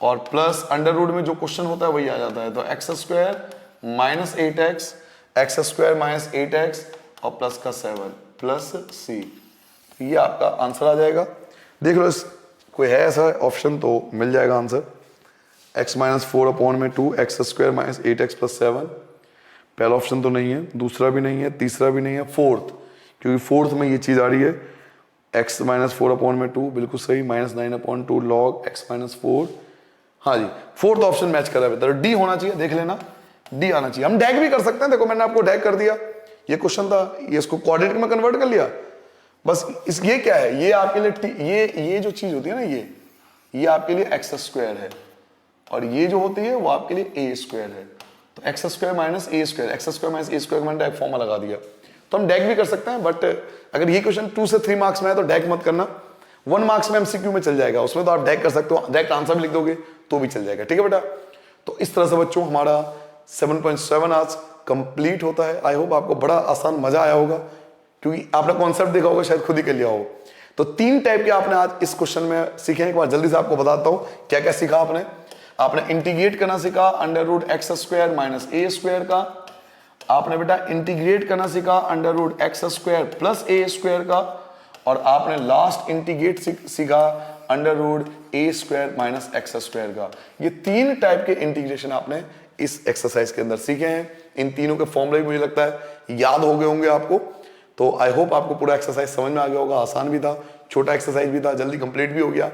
और प्लस अंडर रूट में जो क्वेश्चन होता है वही आ जाता है, तो x square minus 8x, x square minus 8x और प्लस का 7 प्लस सी, ये आपका आंसर आ जाएगा। देख लो इस कोई है ऐसा ऑप्शन तो मिल जाएगा आंसर, x माइनस 4 अपॉन में 2, x square minus 8x plus 7, पहला ऑप्शन तो नहीं है, दूसरा भी नहीं है, तीसरा भी नहीं है, फोर्थ, क्योंकि फोर्थ में ये चीज आ रही है x माइनस 4 अपॉन में 2, बिल्कुल सही, minus 9 upon 2 log x minus 4, हाँ जी फोर्थ ऑप्शन मैच कर रहा है बेहतर, डी होना चाहिए, देख लेना डी आना चाहिए। हम डैग भी कर सकते हैं, देखो मैंने आपको डैग कर दिया, ये क्वेश्चन था, ये इसको कोऑर्डिनेट में कन्वर्ट कर लिया बस। इस ये क्या है, ये आपके लिए ये जो चीज होती है ना, ये आपके लिए एक्स स्क्वायर है, और ये जो होती है वो आपके लिए ए स्क्वायर है, तो x square minus a square, x square minus a square मैंने डायरेक्ट फॉर्मूला लगा दिया। तो हम डैग भी कर सकते हैं, बट अगर ये क्वेश्चन 2 से 3 मार्क्स में है तो डैग मत करना, 1 मार्क्स में एमसीक्यू में चल जाएगा, उसमें तो आप डैग कर सकते हो, डायरेक्ट आंसर भी लिख दोगे तो भी चल जाएगा, ठीक है बेटा। तो इस तरह से बच्चों हमारा 7.7 आज कंप्लीट होता है। आई होप आपको बड़ा आसान मजा आया होगा, क्योंकि आपने कॉन्सेप्ट देखा होगा, शायद खुद ही कर लिया हो। तो 3 टाइप के आपने आज इस क्वेश्चन में सीखे हैं, एक बार जल्दी से आपको बताता हूं क्या क्या सीखा आपने। आपने इंटीग्रेट करना सीखा under root x square minus a square का, आपने बेटा इंटीग्रेट करना सीखा under root x square plus a square का, और आपने लास्ट इंटीग्रेट सीखा under root a square minus x square का। ये 3 टाइप के इंटीग्रेशन आपने इस एक्सरसाइज के अंदर सीखे हैं। इन तीनों के फॉर्मूले भी मुझे लगता है याद हो गए होंगे आपको। तो आई होप आपको पूरा एक्सरसाइज समझ में आ गया होगा, आसान भी था, छोटा एक्सरसाइज भी था, जल्दी कंप्लीट भी हो गया।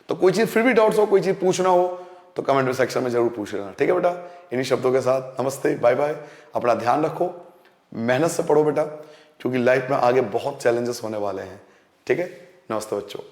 तो कोई चीज फिर भी डाउट्स हो, कोई चीज पूछना हो तो कमेंट में सेक्शन में जरूर पूछ लेना, ठीक है बेटा। इन्हीं शब्दों के साथ नमस्ते, बाय बाय, अपना ध्यान रखो, मेहनत से पढ़ो बेटा, क्योंकि लाइफ में आगे बहुत चैलेंजेस होने वाले हैं, ठीक है। नमस्ते बच्चों।